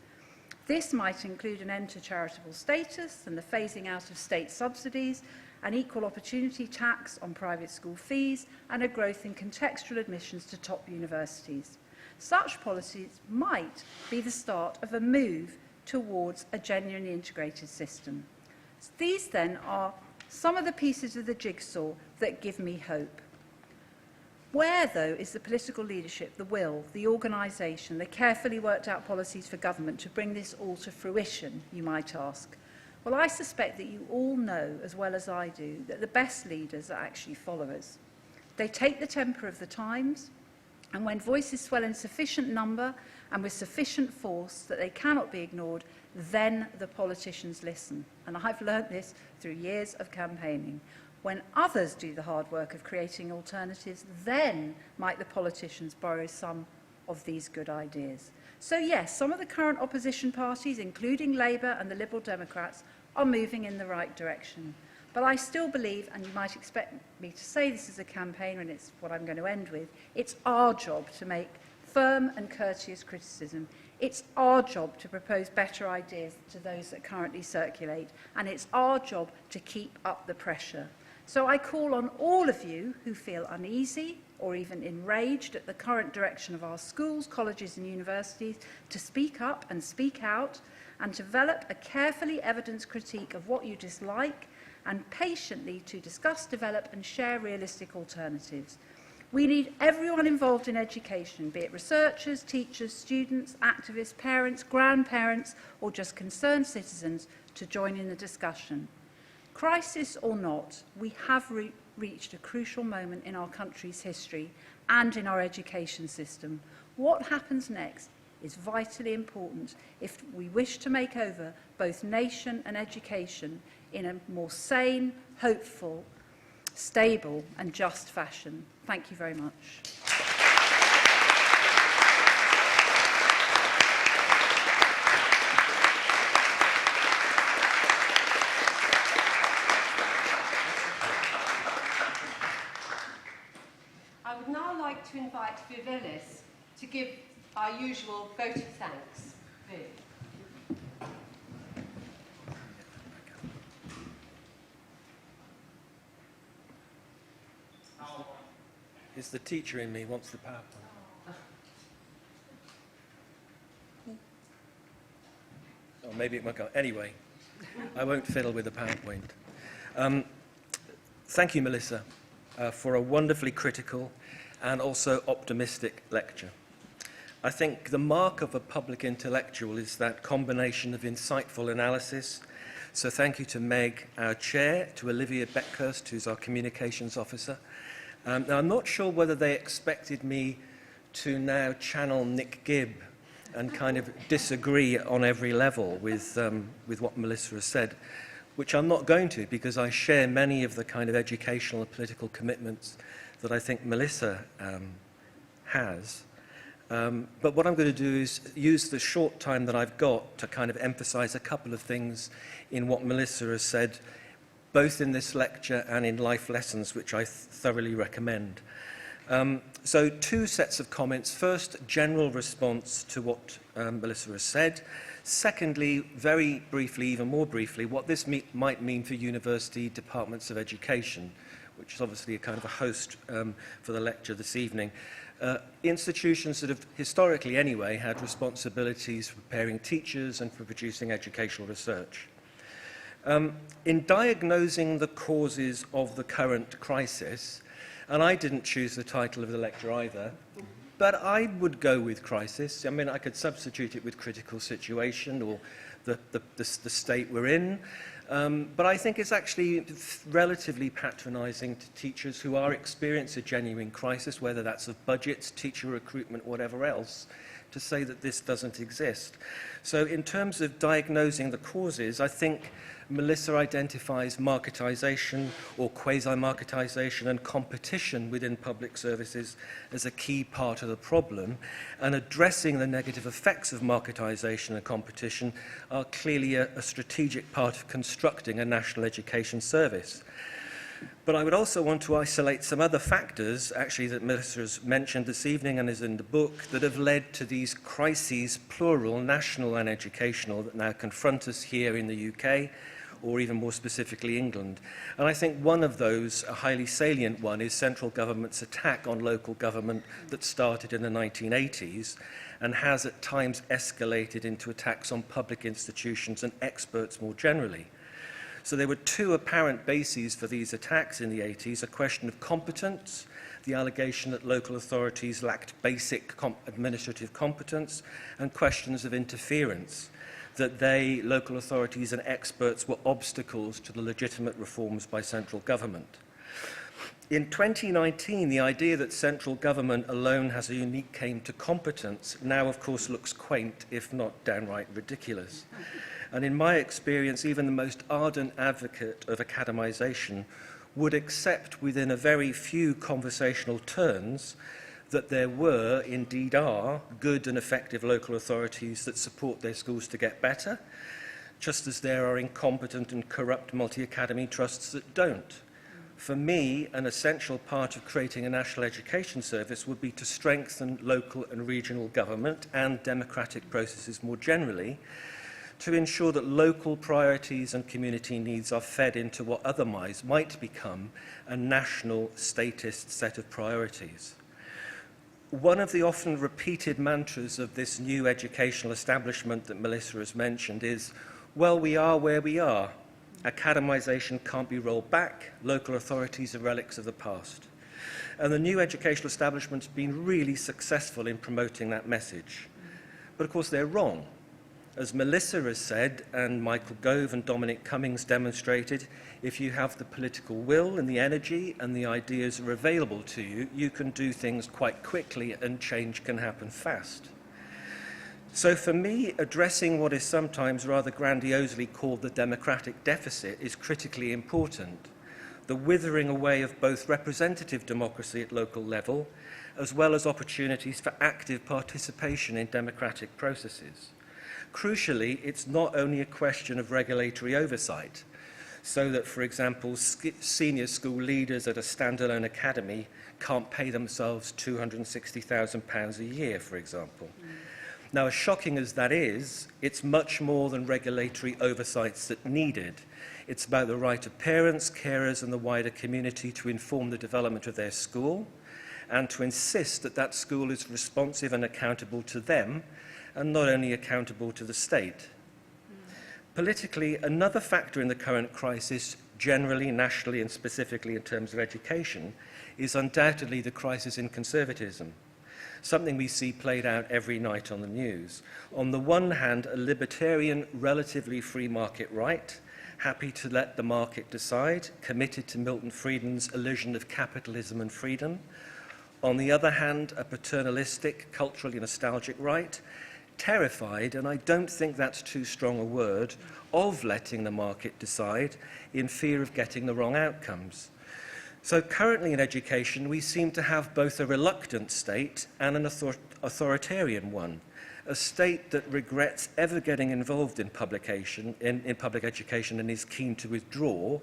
This might include an end to charitable status and the phasing out of state subsidies, an equal opportunity tax on private school fees, and a growth in contextual admissions to top universities. Such policies might be the start of a move towards a genuinely integrated system. These then are some of the pieces of the jigsaw that give me hope. Where, though, is the political leadership, the will, the organisation, the carefully worked out policies for government to bring this all to fruition, you might ask? Well, I suspect that you all know, as well as I do, that the best leaders are actually followers. They take the temper of the times, and when voices swell in sufficient number and with sufficient force that they cannot be ignored, then the politicians listen. And I've learnt this through years of campaigning. When others do the hard work of creating alternatives, then might the politicians borrow some of these good ideas. So yes, some of the current opposition parties, including Labour and the Liberal Democrats, are moving in the right direction. But I still believe, and you might expect me to say this as a campaigner, and it's what I'm going to end with, it's our job to make firm and courteous criticism. It's our job to propose better ideas to those that currently circulate, and it's our job to keep up the pressure. So I call on all of you who feel uneasy or even enraged at the current direction of our schools, colleges and universities to speak up and speak out and develop a carefully evidenced critique of what you dislike and patiently to discuss, develop and share realistic alternatives. We need everyone involved in education, be it researchers, teachers, students, activists, parents, grandparents, or just concerned citizens, to join in the discussion. Crisis or not, we have reached a crucial moment in our country's history and in our education system. What happens next is vitally important if we wish to make over both nation and education in a more sane, hopeful, stable and just fashion. Thank you very much. to invite Viv Ellis to give our usual vote of thanks. Viv. It's the teacher in me wants the PowerPoint. Or maybe it won't go. Anyway, I won't fiddle with the PowerPoint. Thank you, Melissa, for a wonderfully critical and also optimistic lecture. I think the mark of a public intellectual is that combination of insightful analysis. So thank you to Meg, our chair, to Olivia Beckhurst, who's our communications officer. Now, I'm not sure whether they expected me to now channel Nick Gibb and kind of disagree on every level with what Melissa has said, which I'm not going to, because I share many of the kind of educational and political commitments that I think Melissa has. But what I'm going to do is use the short time that I've got to kind of emphasize a couple of things in what Melissa has said, both in this lecture and in life lessons, which I thoroughly recommend. So two sets of comments. First, general response to what Melissa has said. Secondly, very briefly, even more briefly, what this might mean for university departments of education, which is obviously a kind of a host for the lecture this evening. Institutions that have historically anyway had responsibilities for preparing teachers and for producing educational research. In diagnosing the causes of the current crisis, and I didn't choose the title of the lecture either, but I would go with crisis. I mean, I could substitute it with critical situation or the state we're in, but I think it's actually relatively patronizing to teachers who are experiencing a genuine crisis, whether that's of budgets, teacher recruitment, whatever else, to say that this doesn't exist. So in terms of diagnosing the causes, I think Melissa identifies marketisation or quasi-marketisation and competition within public services as a key part of the problem, and addressing the negative effects of marketisation and competition are clearly a strategic part of constructing a national education service. But I would also want to isolate some other factors, actually, that Melissa has mentioned this evening and is in the book, that have led to these crises, plural, national and educational, that now confront us here in the UK, or even more specifically England. And I think one of those, a highly salient one, is central government's attack on local government that started in the 1980s and has at times escalated into attacks on public institutions and experts more generally. So there were two apparent bases for these attacks in the 80s, a question of competence, the allegation that local authorities lacked basic administrative competence, and questions of interference, that they, local authorities and experts, were obstacles to the legitimate reforms by central government. In 2019, the idea that central government alone has a unique claim to competence now, of course, looks quaint, if not downright ridiculous. And in my experience, even the most ardent advocate of academisation would accept within a very few conversational turns that there were, indeed are, good and effective local authorities that support their schools to get better, just as there are incompetent and corrupt multi-academy trusts that don't. For me, an essential part of creating a national education service would be to strengthen local and regional government and democratic processes more generally, to ensure that local priorities and community needs are fed into what otherwise might become a national statist set of priorities. One of the often repeated mantras of this new educational establishment that Melissa has mentioned is, well, we are where we are. Academisation can't be rolled back. Local authorities are relics of the past. And the new educational establishment's been really successful in promoting that message. But of course, they're wrong. As Melissa has said, and Michael Gove and Dominic Cummings demonstrated, if you have the political will and the energy and the ideas are available to you, you can do things quite quickly and change can happen fast. So for me, addressing what is sometimes rather grandiosely called the democratic deficit is critically important. The withering away of both representative democracy at local level, as well as opportunities for active participation in democratic processes. Crucially, it's not only a question of regulatory oversight. so that, for example, senior school leaders at a standalone academy can't pay themselves £260,000 a year, for example. Now, as shocking as that is, it's much more than regulatory oversights that needed. It's about the right of parents, carers and the wider community to inform the development of their school and to insist that that school is responsive and accountable to them and not only accountable to the state. Politically, another factor in the current crisis, generally, nationally and specifically in terms of education, is undoubtedly the crisis in conservatism, something we see played out every night on the news. On the one hand, a libertarian, relatively free market right, happy to let the market decide, committed to Milton Friedman's illusion of capitalism and freedom. On the other hand, a paternalistic, culturally nostalgic right, terrified, and I don't think that's too strong a word, of letting the market decide in fear of getting the wrong outcomes. So currently in education, we seem to have both a reluctant state and an authoritarian one, a state that regrets ever getting involved in public education and is keen to withdraw,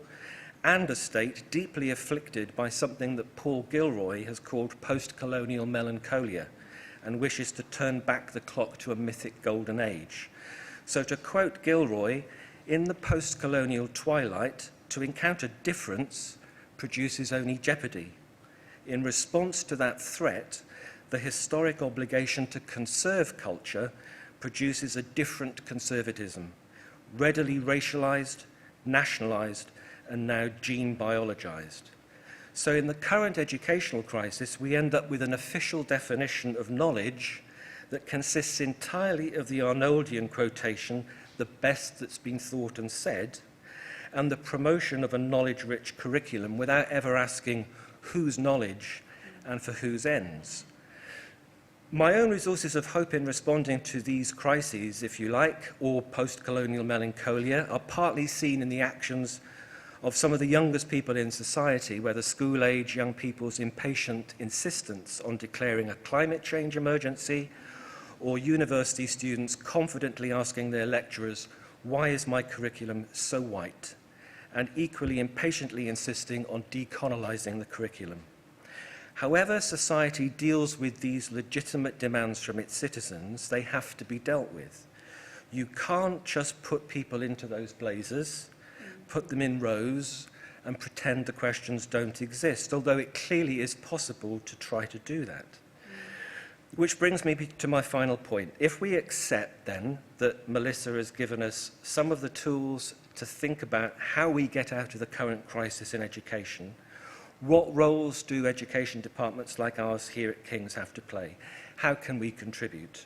and a state deeply afflicted by something that Paul Gilroy has called post-colonial melancholia, and wishes to turn back the clock to a mythic golden age. So to quote Gilroy, in the post-colonial twilight, to encounter difference produces only jeopardy. In response to that threat, the historic obligation to conserve culture produces a different conservatism, readily racialized, nationalized, and now gene-biologized. So in the current educational crisis, we end up with an official definition of knowledge that consists entirely of the Arnoldian quotation, the best that's been thought and said, and the promotion of a knowledge-rich curriculum without ever asking whose knowledge and for whose ends. My own resources of hope in responding to these crises, if you like, or post-colonial melancholia, are partly seen in the actions of some of the youngest people in society, whether school-age young people's impatient insistence on declaring a climate change emergency, or university students confidently asking their lecturers, why is my curriculum so white? And equally impatiently insisting on decolonizing the curriculum. However society deals with these legitimate demands from its citizens, they have to be dealt with. You can't just put people into those blazers, put them in rows, and pretend the questions don't exist, although it clearly is possible to try to do that. Which brings me to my final point. If we accept, then, that Melissa has given us some of the tools to think about how we get out of the current crisis in education, what roles do education departments like ours here at King's have to play? How can we contribute?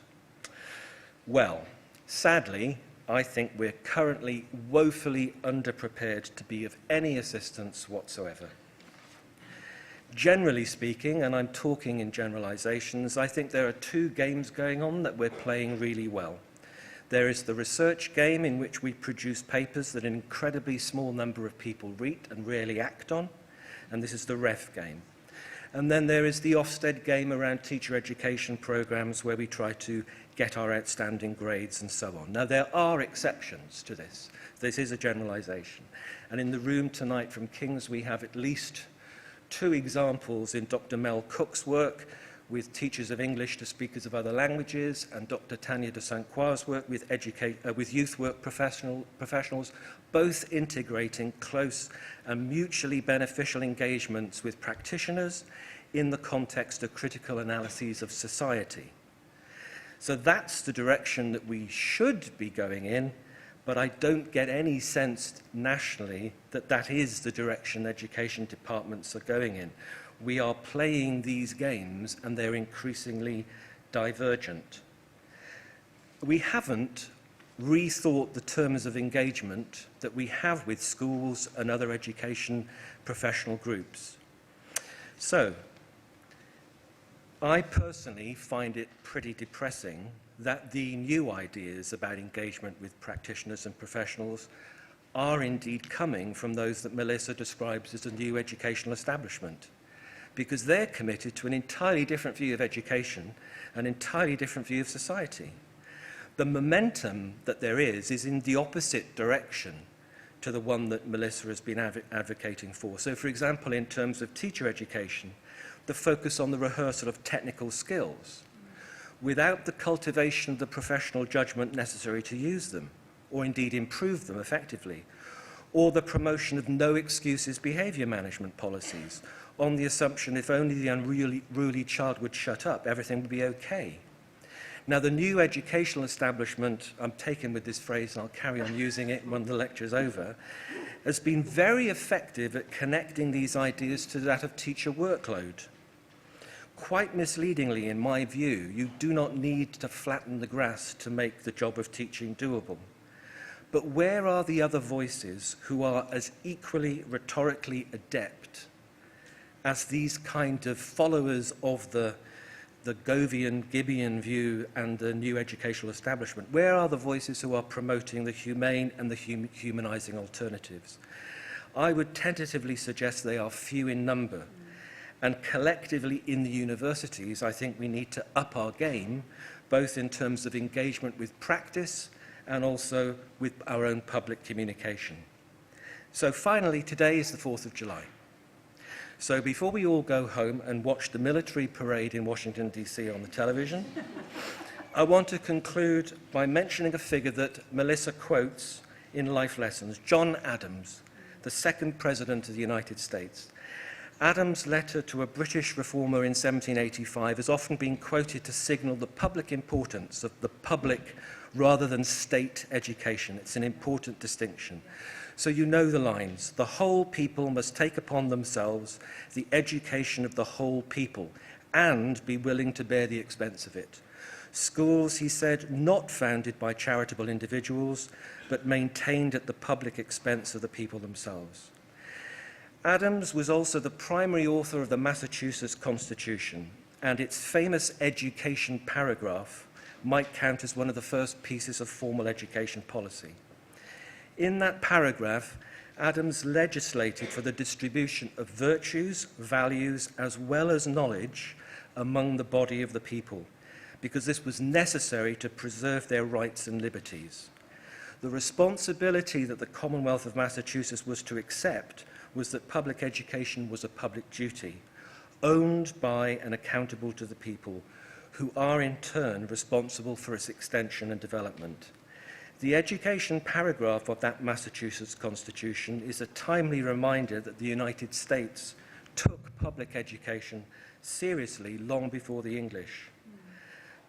Well, sadly, I think we're currently woefully underprepared to be of any assistance whatsoever. Generally speaking, and I'm talking in generalizations, I think there are two games going on that we're playing really well. There is the research game in which we produce papers that an incredibly small number of people read and rarely act on, and this is the ref game. And then there is the Ofsted game around teacher education programs where we try to get our outstanding grades and so on. Now, there are exceptions to this. This is a generalization. And in the room tonight from King's, we have at least two examples in Dr. Mel Cook's work with teachers of English to speakers of other languages, and Dr. Tanya de Saint Croix's work with youth work professionals, both integrating close and mutually beneficial engagements with practitioners in the context of critical analyses of society. So that's the direction that we should be going in, but I don't get any sense nationally that that is the direction education departments are going in. We are playing these games and they're increasingly divergent. We haven't rethought the terms of engagement that we have with schools and other education professional groups. So, I personally find it pretty depressing that the new ideas about engagement with practitioners and professionals are indeed coming from those that Melissa describes as a new educational establishment, because they're committed to an entirely different view of education, an entirely different view of society. The momentum that there is in the opposite direction to the one that Melissa has been advocating for. So, for example, in terms of teacher education, the focus on the rehearsal of technical skills, without the cultivation of the professional judgment necessary to use them, or indeed improve them effectively, or the promotion of no excuses behaviour management policies, on the assumption if only the unruly child would shut up, everything would be okay. Now, the new educational establishment, I'm taken with this phrase and I'll carry on using it when the lecture's over, has been very effective at connecting these ideas to that of teacher workload. Quite misleadingly, in my view, you do not need to flatten the grass to make the job of teaching doable. But where are the other voices who are as equally rhetorically adept as these kind of followers of the Govian, Gibbian view and the new educational establishment? Where are the voices who are promoting the humane and the humanising alternatives? I would tentatively suggest they are few in number. And collectively in the universities, I think we need to up our game, both in terms of engagement with practice and also with our own public communication. So finally, today is the 4th of July. So before we all go home and watch the military parade in Washington, D.C. on the television, I want to conclude by mentioning a figure that Melissa quotes in Life Lessons, John Adams, the second President of the United States. Adams' letter to a British reformer in 1785 has often been quoted to signal the public importance of the public rather than state education. It's an important distinction. So you know the lines. The whole people must take upon themselves the education of the whole people and be willing to bear the expense of it. Schools, he said, not founded by charitable individuals, but maintained at the public expense of the people themselves. Adams was also the primary author of the Massachusetts Constitution, and its famous education paragraph might count as one of the first pieces of formal education policy. In that paragraph, Adams legislated for the distribution of virtues, values, as well as knowledge among the body of the people, because this was necessary to preserve their rights and liberties. The responsibility that the Commonwealth of Massachusetts was to accept was that public education was a public duty, owned by and accountable to the people, who are in turn responsible for its extension and development. The education paragraph of that Massachusetts Constitution is a timely reminder that the United States took public education seriously long before the English.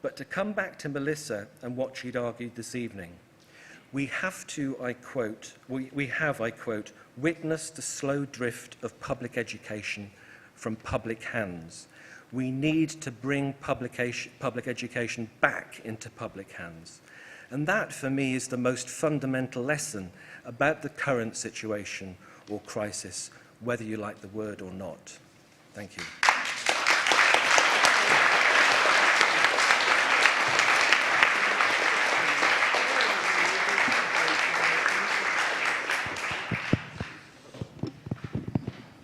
But to come back to Melissa and what she'd argued this evening, we have to, I quote, we have, I quote, witnessed the slow drift of public education from public hands. We need to bring public education back into public hands. And that, for me, is the most fundamental lesson about the current situation or crisis, whether you like the word or not. Thank you.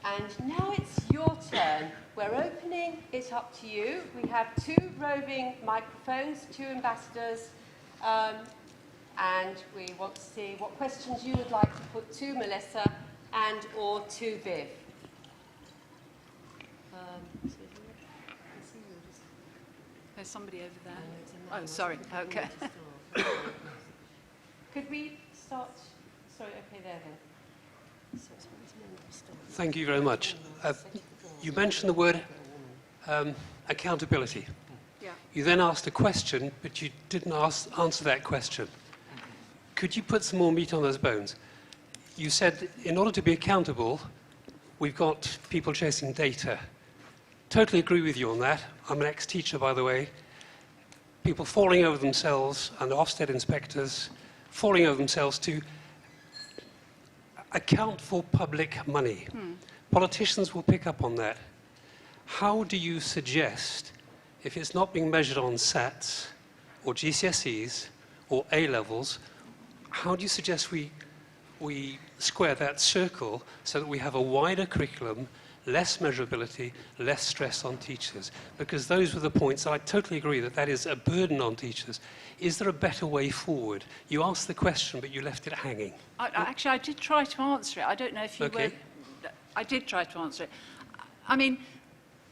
And now it's your turn. We're opening it up to you. We have 2 roving microphones, 2 ambassadors, and we want to see what questions you would like to put to Melissa and or to Viv. There's somebody over there. Oh, sorry. Okay. Could we start? Sorry, okay, there then. Thank you very much. You mentioned the word accountability. Yeah. You then asked a question, but you didn't answer that question. Could you put some more meat on those bones? You said in order to be accountable, we've got people chasing data. Totally agree with you on that. I'm an ex-teacher, by the way. People falling over themselves, and Ofsted inspectors falling over themselves to account for public money. Politicians will pick up on that. How do you suggest, if it's not being measured on SATs or GCSEs or A-levels, how do you suggest we square that circle so that we have a wider curriculum less measurability, less stress on teachers. Because those were the points. I totally agree that that is a burden on teachers. Is there a better way forward? You asked the question, but you left it hanging. Actually, I did try to answer it. I don't know if you Okay. were... I did try to answer it. I mean,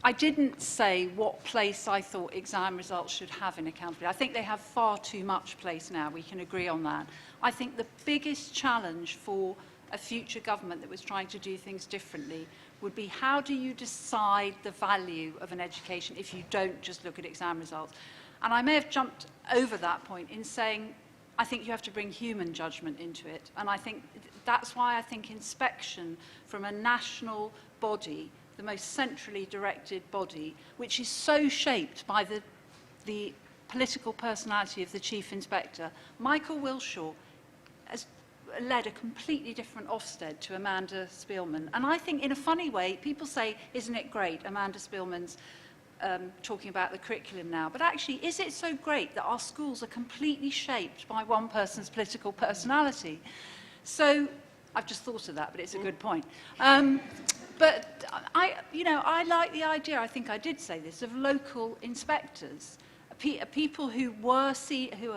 I didn't say what place I thought exam results should have in accountability. I think they have far too much place now. We can agree on that. I think the biggest challenge for a future government that was trying to do things differently would be, how do you decide the value of an education if you don't just look at exam results? And I may have jumped over that point in saying, I think you have to bring human judgment into it. And I think that's why I think inspection from a national body, the most centrally directed body, which is so shaped by the political personality of the chief inspector. Michael Wilshaw has led a completely different Ofsted to Amanda Spielman. And I think in a funny way, people say, isn't it great, Amanda Spielman's talking about the curriculum now. But actually, is it so great that our schools are completely shaped by one person's political personality? So I've just thought of that, but it's a good point. But I like the idea, I think I did say this, of local inspectors, people who are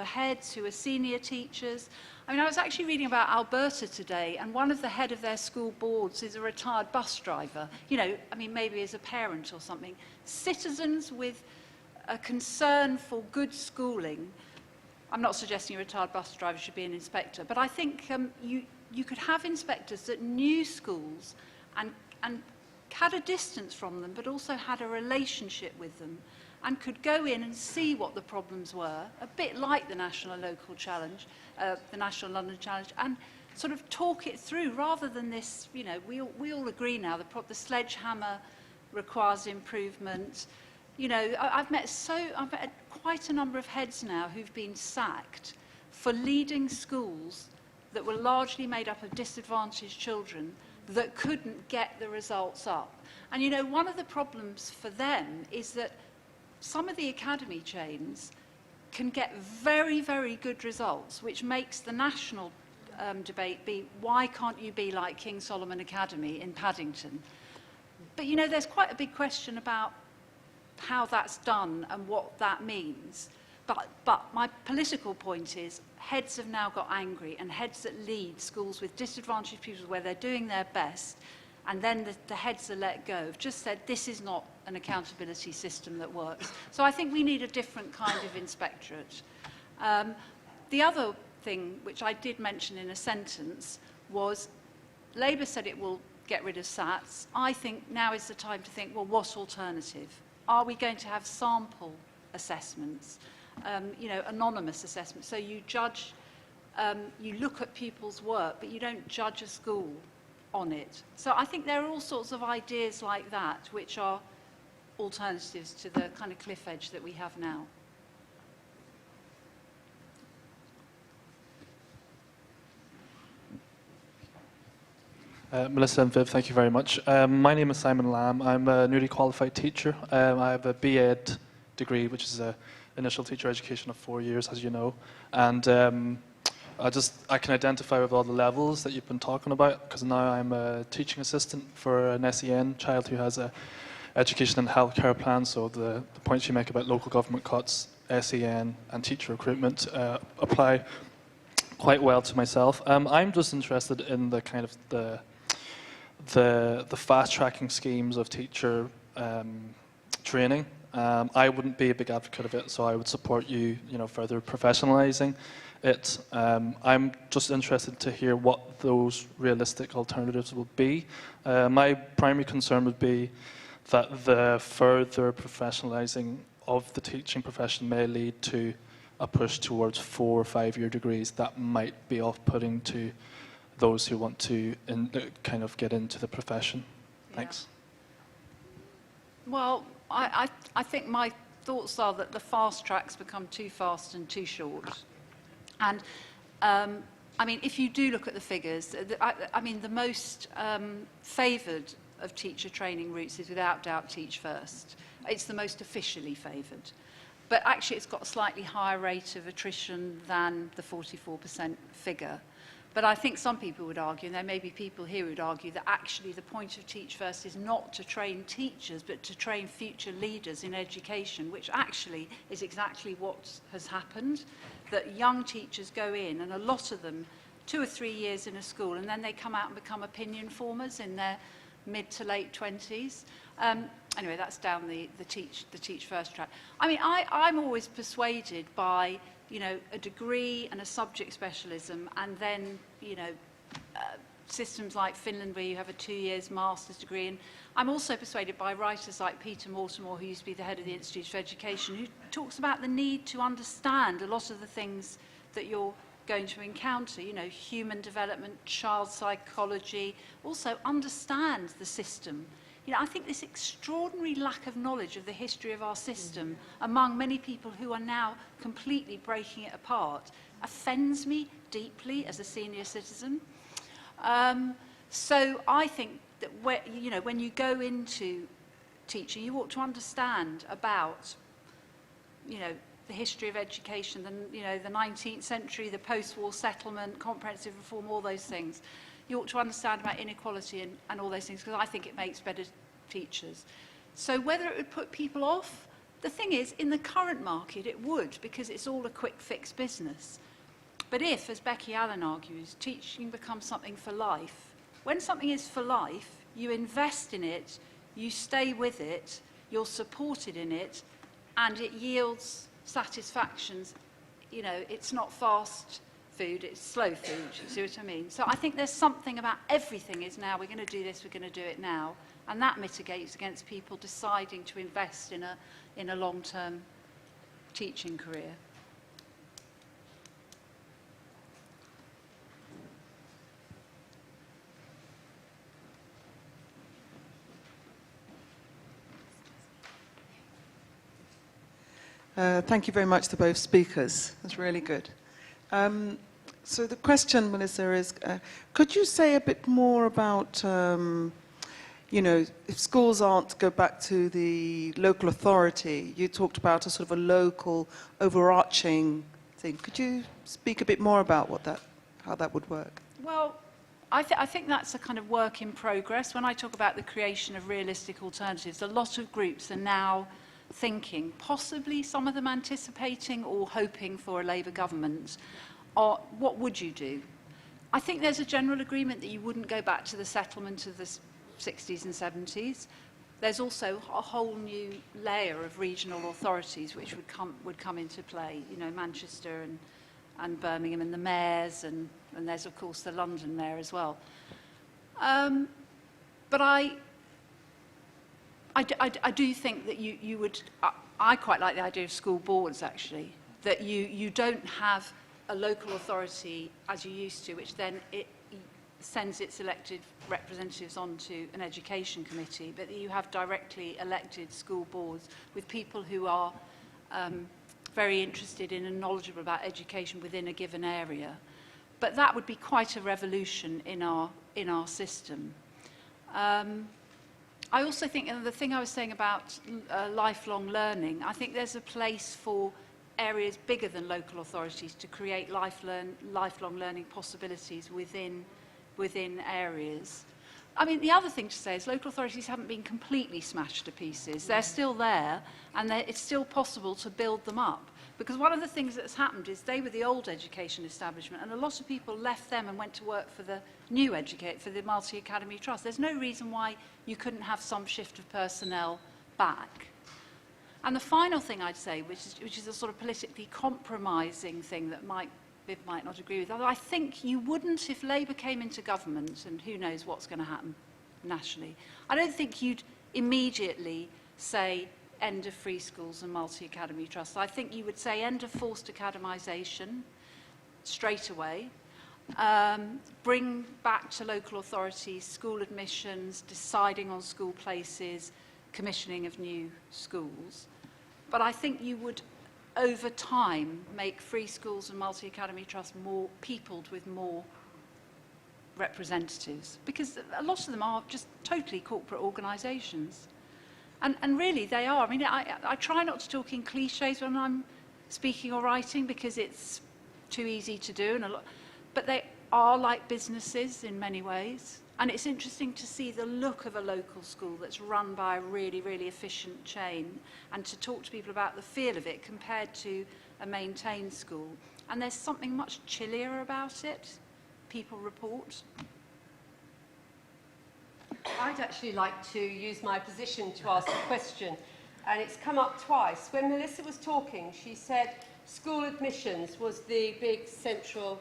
heads, who are senior teachers. I mean, I was actually reading about Alberta today, and one of the head of their school boards is a retired bus driver. You know, I mean, maybe as a parent or something. Citizens with a concern for good schooling. I'm not suggesting a retired bus driver should be an inspector, but I think you could have inspectors that knew schools and had a distance from them, but also had a relationship with them, and could go in and see what the problems were, a bit like the National Local Challenge, the National London Challenge, and sort of talk it through, rather than this, you know, we all agree now, the sledgehammer requires improvement. You know, I've met quite a number of heads now who've been sacked for leading schools that were largely made up of disadvantaged children that couldn't get the results up. And you know, one of the problems for them is that some of the academy chains can get very, very good results, which makes the national debate be, why can't you be like King Solomon Academy in Paddington? But you know, there's quite a big question about how that's done and what that means. But my political point is, heads have now got angry, and heads that lead schools with disadvantaged pupils where they're doing their best, and then the heads are let go, have just said this is not an accountability system that works. So I think we need a different kind of inspectorate. The other thing, which I did mention in a sentence, was Labour said it will get rid of SATs. I think now is the time to think, well, what alternative? Are we going to have sample assessments? You know, anonymous assessment. So you judge, you look at people's work, but you don't judge a school on it. So I think there are all sorts of ideas like that, which are alternatives to the kind of cliff edge that we have now. Melissa and Viv, thank you very much. My name is Simon Lamb. I'm a newly qualified teacher. I have a B.Ed degree, which is a initial teacher education of 4 years, as you know. And I can identify with all the levels that you've been talking about, because now I'm a teaching assistant for an SEN child who has a education and healthcare plan. So the points you make about local government cuts, SEN and teacher recruitment apply quite well to myself. I'm just interested in the kind of the fast tracking schemes of teacher training. I wouldn't be a big advocate of it, so I would support you further professionalising it. I'm just interested to hear what those realistic alternatives will be. My primary concern would be that the further professionalising of the teaching profession may lead to a push towards 4 or 5 year degrees that might be off-putting to those who want to kind of get into the profession. Yeah. Thanks. Well, I think my thoughts are that the fast tracks become too fast and too short. And I mean, if you do look at the figures, I mean, the most favoured of teacher training routes is without doubt Teach First. It's the most officially favoured. But actually, it's got a slightly higher rate of attrition than the 44% figure. But I think some people would argue, and there may be people here who would argue, that actually the point of Teach First is not to train teachers, but to train future leaders in education, which actually is exactly what has happened, that young teachers go in, and a lot of them, 2 or 3 years in a school, and then they come out and become opinion formers in their mid to late 20s. Anyway, that's down the Teach First track. I mean, I'm always persuaded by, you know, a degree and a subject specialism, and then, you know, systems like Finland where you have a 2 years master's degree. And I'm also persuaded by writers like Peter Mortimer, who used to be the head of the Institute for Education, who talks about the need to understand a lot of the things that you're going to encounter, you know, human development, child psychology, also understand the system. You know, I think this extraordinary lack of knowledge of the history of our system among many people who are now completely breaking it apart offends me deeply as a senior citizen. So I think that when you go into teaching, you ought to understand about, you know, the history of education, the 19th century, the post-war settlement, comprehensive reform, all those things. You ought to understand about inequality and all those things, because I think it makes better teachers. So whether it would put people off, the thing is, in the current market, it would, because it's all a quick fix business. But if, as Becky Allen argues, teaching becomes something for life, when something is for life, you invest in it, you stay with it, you're supported in it, and it yields satisfactions. You know, it's not fast food, it's slow food, you see what I mean? So I think there's something about everything is now, we're going to do this, we're going to do it now, and that mitigates against people deciding to invest in a long-term teaching career. Thank you very much to both speakers. That's really good. So the question, Melissa, is could you say a bit more about, you know, if schools aren't to go back to the local authority, you talked about a sort of a local overarching thing. Could you speak a bit more about how that would work? Well, I think that's a kind of work in progress. When I talk about the creation of realistic alternatives, a lot of groups are now thinking, possibly some of them anticipating or hoping for a Labour government, or what would you do? I think there's a general agreement that you wouldn't go back to the settlement of the 60s and 70s. There's also a whole new layer of regional authorities which would come into play, you know, Manchester and Birmingham and the mayors, and there's of course the London mayor as well. But I do think that you would, I quite like the idea of school boards actually, that you don't have a local authority as you used to, which then it sends its elected representatives onto an education committee, but that you have directly elected school boards with people who are very interested in and knowledgeable about education within a given area. But that would be quite a revolution in our system. I also think, and the thing I was saying about lifelong learning, I think there's a place for areas bigger than local authorities to create lifelong learning possibilities within areas. I mean, the other thing to say is local authorities haven't been completely smashed to pieces. They're still there, and it's still possible to build them up. Because one of the things that's happened is they were the old education establishment, and a lot of people left them and went to work for the new for the Multi-Academy Trust. There's no reason why you couldn't have some shift of personnel back. And the final thing I'd say, which is a sort of politically compromising thing that Viv might not agree with, although I think you wouldn't, if Labour came into government, and who knows what's going to happen nationally, I don't think you'd immediately say end of free schools and multi-academy trusts. I think you would say end of forced academisation straight away, bring back to local authorities school admissions, deciding on school places, commissioning of new schools. But I think you would, over time, make free schools and multi-academy trusts more peopled with more representatives, because a lot of them are just totally corporate organisations. And really, they are. I mean, I try not to talk in cliches when I'm speaking or writing, because it's too easy to do. But they are like businesses in many ways. And it's interesting to see the look of a local school that's run by a really, really efficient chain, and to talk to people about the feel of it compared to a maintained school. And there's something much chillier about it, people report. I'd actually like to use my position to ask a question, and it's come up twice. When Melissa was talking, she said school admissions was the big central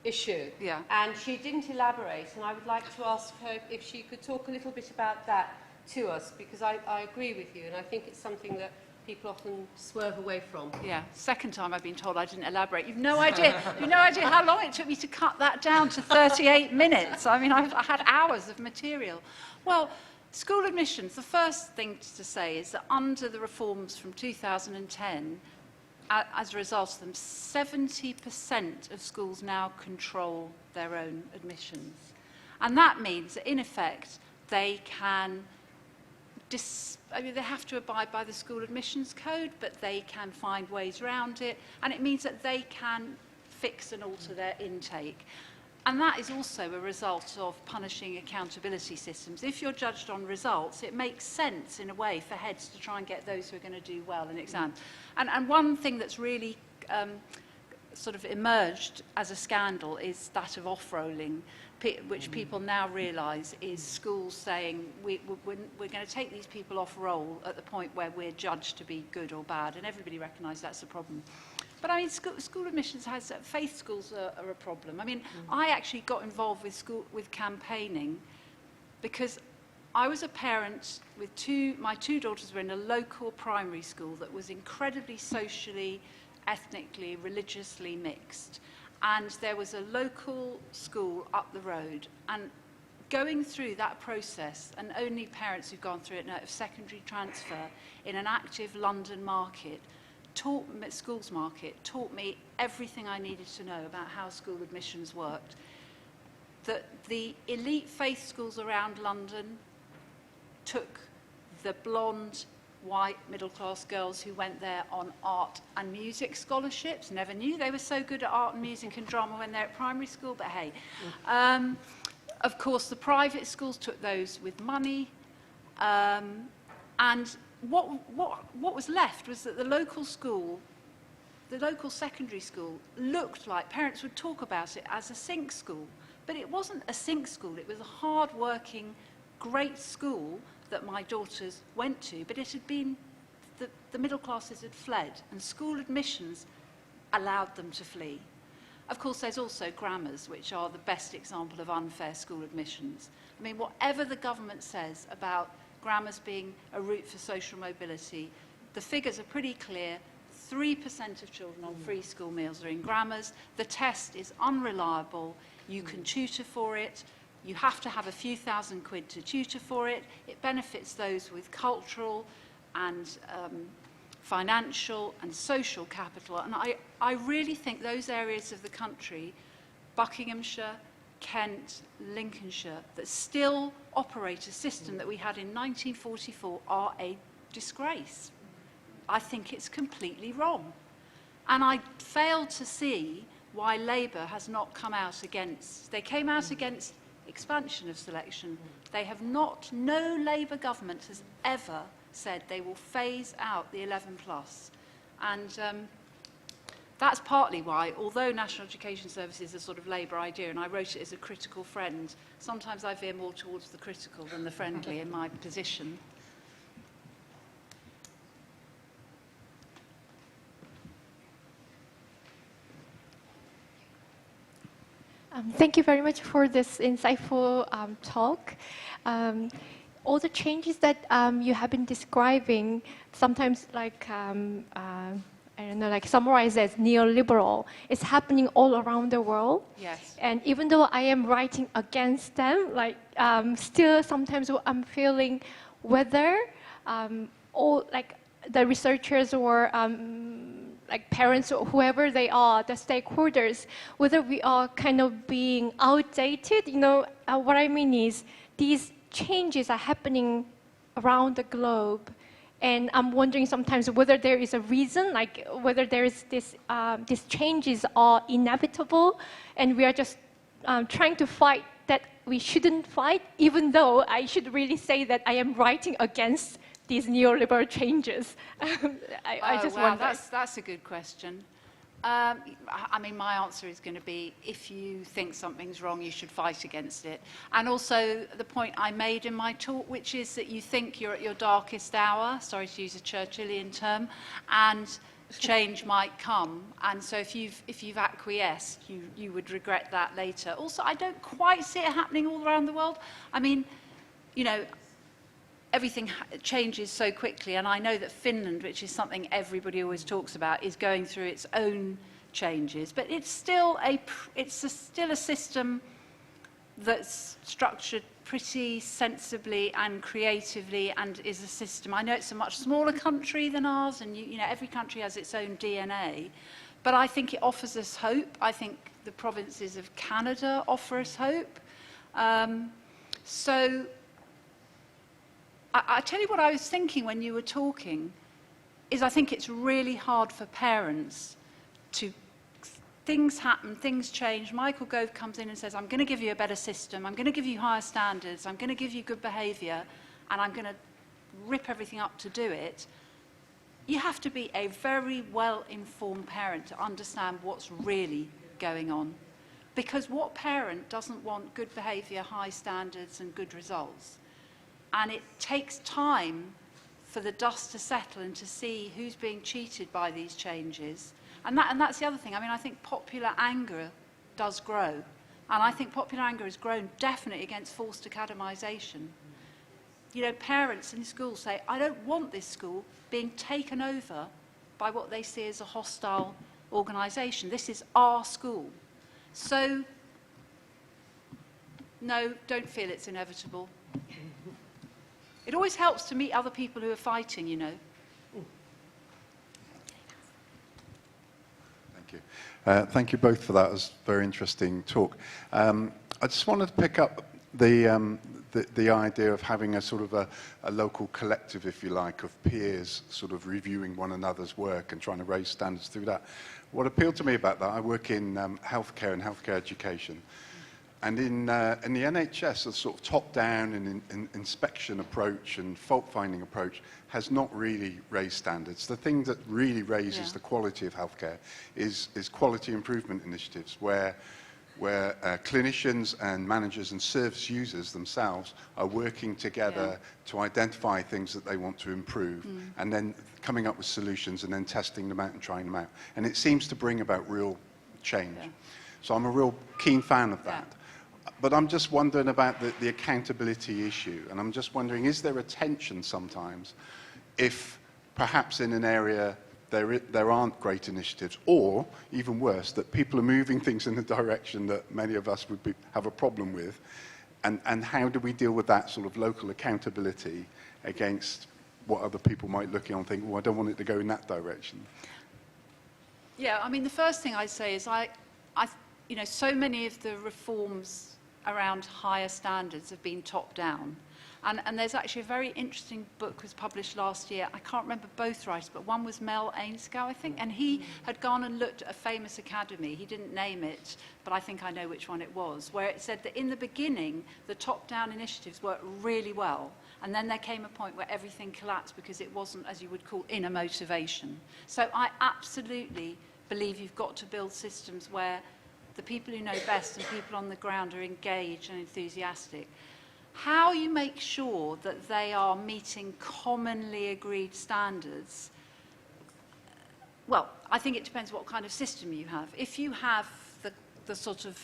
issue, Yeah. and she didn't elaborate, and I would like to ask her if she could talk a little bit about that to us, because I agree with you, and I think it's something that people often swerve away from. Yeah, second time I've been told I didn't elaborate. You've no idea how long it took me to cut that down to 38 minutes. I mean, I had hours of material. Well, school admissions, the first thing to say is that under the reforms from 2010, as a result of them, 70% of schools now control their own admissions. And that means that, in effect, they can they have to abide by the school admissions code, but they can find ways around it, and it means that they can fix and alter their intake. And that is also a result of punishing accountability systems. If you're judged on results, it makes sense, in a way, for heads to try and get those who are going to do well in exams. And one thing that's really sort of emerged as a scandal is that of off-rolling, which people now realise is schools saying we're going to take these people off roll at the point where we're judged to be good or bad, and everybody recognises that's a problem. But I mean, school admissions faith schools are a problem. I mean, I actually got involved with campaigning because I was a parent with my two daughters were in a local primary school that was incredibly socially, ethnically, religiously mixed. And there was a local school up the road, and going through that process, and only parents who've gone through it know, of secondary transfer in an active London market, schools market, taught me everything I needed to know about how school admissions worked. That the elite faith schools around London took the blonde, white, middle-class girls who went there on art and music scholarships. Never knew they were so good at art and music and drama when they're at primary school, but hey. Of course, the private schools took those with money. And what was left was that the local school, the local secondary school, looked like, parents would talk about it as a sink school. But it wasn't a sink school. It was a hard-working, great school that my daughters went to, but it had been, the middle classes had fled, and school admissions allowed them to flee. Of course, there's also grammars, which are the best example of unfair school admissions. I mean, whatever the government says about grammars being a route for social mobility, the figures are pretty clear. 3% of children on free school meals are in grammars. The test is unreliable. You can tutor for it. You have to have a few thousand quid to tutor for it. It benefits those with cultural and financial and social capital. And I really think those areas of the country, Buckinghamshire, Kent, Lincolnshire, that still operate a system that we had in 1944 are a disgrace. I think it's completely wrong. And I failed to see why Labour has not come out against. They came out against expansion of selection. They have not, no Labour government has ever said they will phase out the 11 plus. And that's partly why, although National Education Service is a sort of Labour idea, and I wrote it as a critical friend, sometimes I veer more towards the critical than the friendly in my position. Thank you very much for this insightful talk. All the changes that you have been describing, sometimes like, I don't know, like summarized as neoliberal, is happening all around the world. Yes. And even though I am writing against them, like still sometimes I'm feeling whether all like the researchers or like parents or whoever they are, the stakeholders, whether we are kind of being outdated. You know, what I mean is these changes are happening around the globe. And I'm wondering sometimes whether there is a reason, like whether there is this, these changes are inevitable and we are just trying to fight that we shouldn't fight, even though I should really say that I am writing against these neoliberal changes? I just wow, wonder. that's a good question. I mean, my answer is going to be, if you think something's wrong, you should fight against it. And also the point I made in my talk, which is that you think you're at your darkest hour, sorry to use a Churchillian term, and change might come. And so if you've acquiesced, you would regret that later. Also, I don't quite see it happening all around the world. I mean, you know, everything changes so quickly, and I know that Finland, which is something everybody always talks about, is going through its own changes, but it's still a system that's structured pretty sensibly and creatively, and is a system. I know it's a much smaller country than ours, and you know, every country has its own DNA, but I think it offers us hope. I think the provinces of Canada offer us hope. So I tell you what I was thinking when you were talking, is I think it's really hard for parents to, things happen, things change. Michael Gove comes in and says, I'm going to give you a better system, I'm going to give you higher standards, I'm going to give you good behaviour, and I'm going to rip everything up to do it. You have to be a very well-informed parent to understand what's really going on. Because what parent doesn't want good behaviour, high standards and good results? And it takes time for the dust to settle and to see who's being cheated by these changes. And that's the other thing. I mean, I think popular anger does grow. And I think popular anger has grown definitely against forced academisation. You know, parents in schools say, I don't want this school being taken over by what they see as a hostile organisation. This is our school. So, no, don't feel it's inevitable. It always helps to meet other people who are fighting, you know. Thank you. Thank you both for that. It was a very interesting talk. I just wanted to pick up the idea of having a sort of a local collective, if you like, of peers sort of reviewing one another's work and trying to raise standards through that. What appealed to me about that, I work in healthcare and healthcare education. And in the NHS, a sort of top-down and inspection approach and fault-finding approach has not really raised standards. The thing that really raises the quality of healthcare is quality improvement initiatives where clinicians and managers and service users themselves are working together to identify things that they want to improve and then coming up with solutions and then testing them out and trying them out. And it seems to bring about real change. So I'm a real keen fan of that. But I'm just wondering about the accountability issue, and I'm just wondering, is there a tension sometimes if perhaps in an area there aren't great initiatives, or even worse, that people are moving things in a direction that many of us would have a problem with, and how do we deal with that sort of local accountability against what other people might look at and think, well, I don't want it to go in that direction? Yeah, I mean, the first thing I say is you know, so many of the reforms around higher standards have been top-down. And there's actually a very interesting book was published last year. I can't remember both writers, but one was Mel Ainscow, I think, and he had gone and looked at a famous academy. He didn't name it, but I think I know which one it was, where it said that in the beginning, the top-down initiatives worked really well, and then there came a point where everything collapsed because it wasn't, as you would call, inner motivation. So I absolutely believe you've got to build systems where the people who know best and people on the ground are engaged and enthusiastic. How you make sure that they are meeting commonly agreed standards, well, I think it depends what kind of system you have. If you have the sort of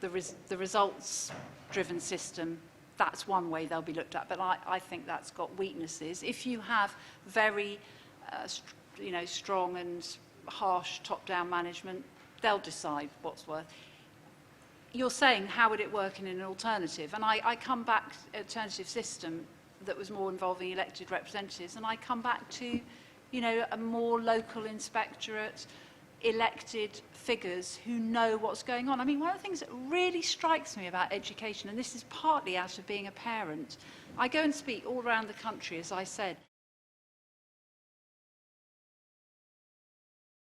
the results-driven system, that's one way they'll be looked at, but I think that's got weaknesses. If you have very you know, strong and harsh top-down management, they'll decide what's worth. You're saying, how would it work in an alternative? And I come back to an alternative system that was more involving elected representatives, and I come back to, you know, a more local inspectorate, elected figures who know what's going on. I mean, one of the things that really strikes me about education, and this is partly out of being a parent, I go and speak all around the country, as I said,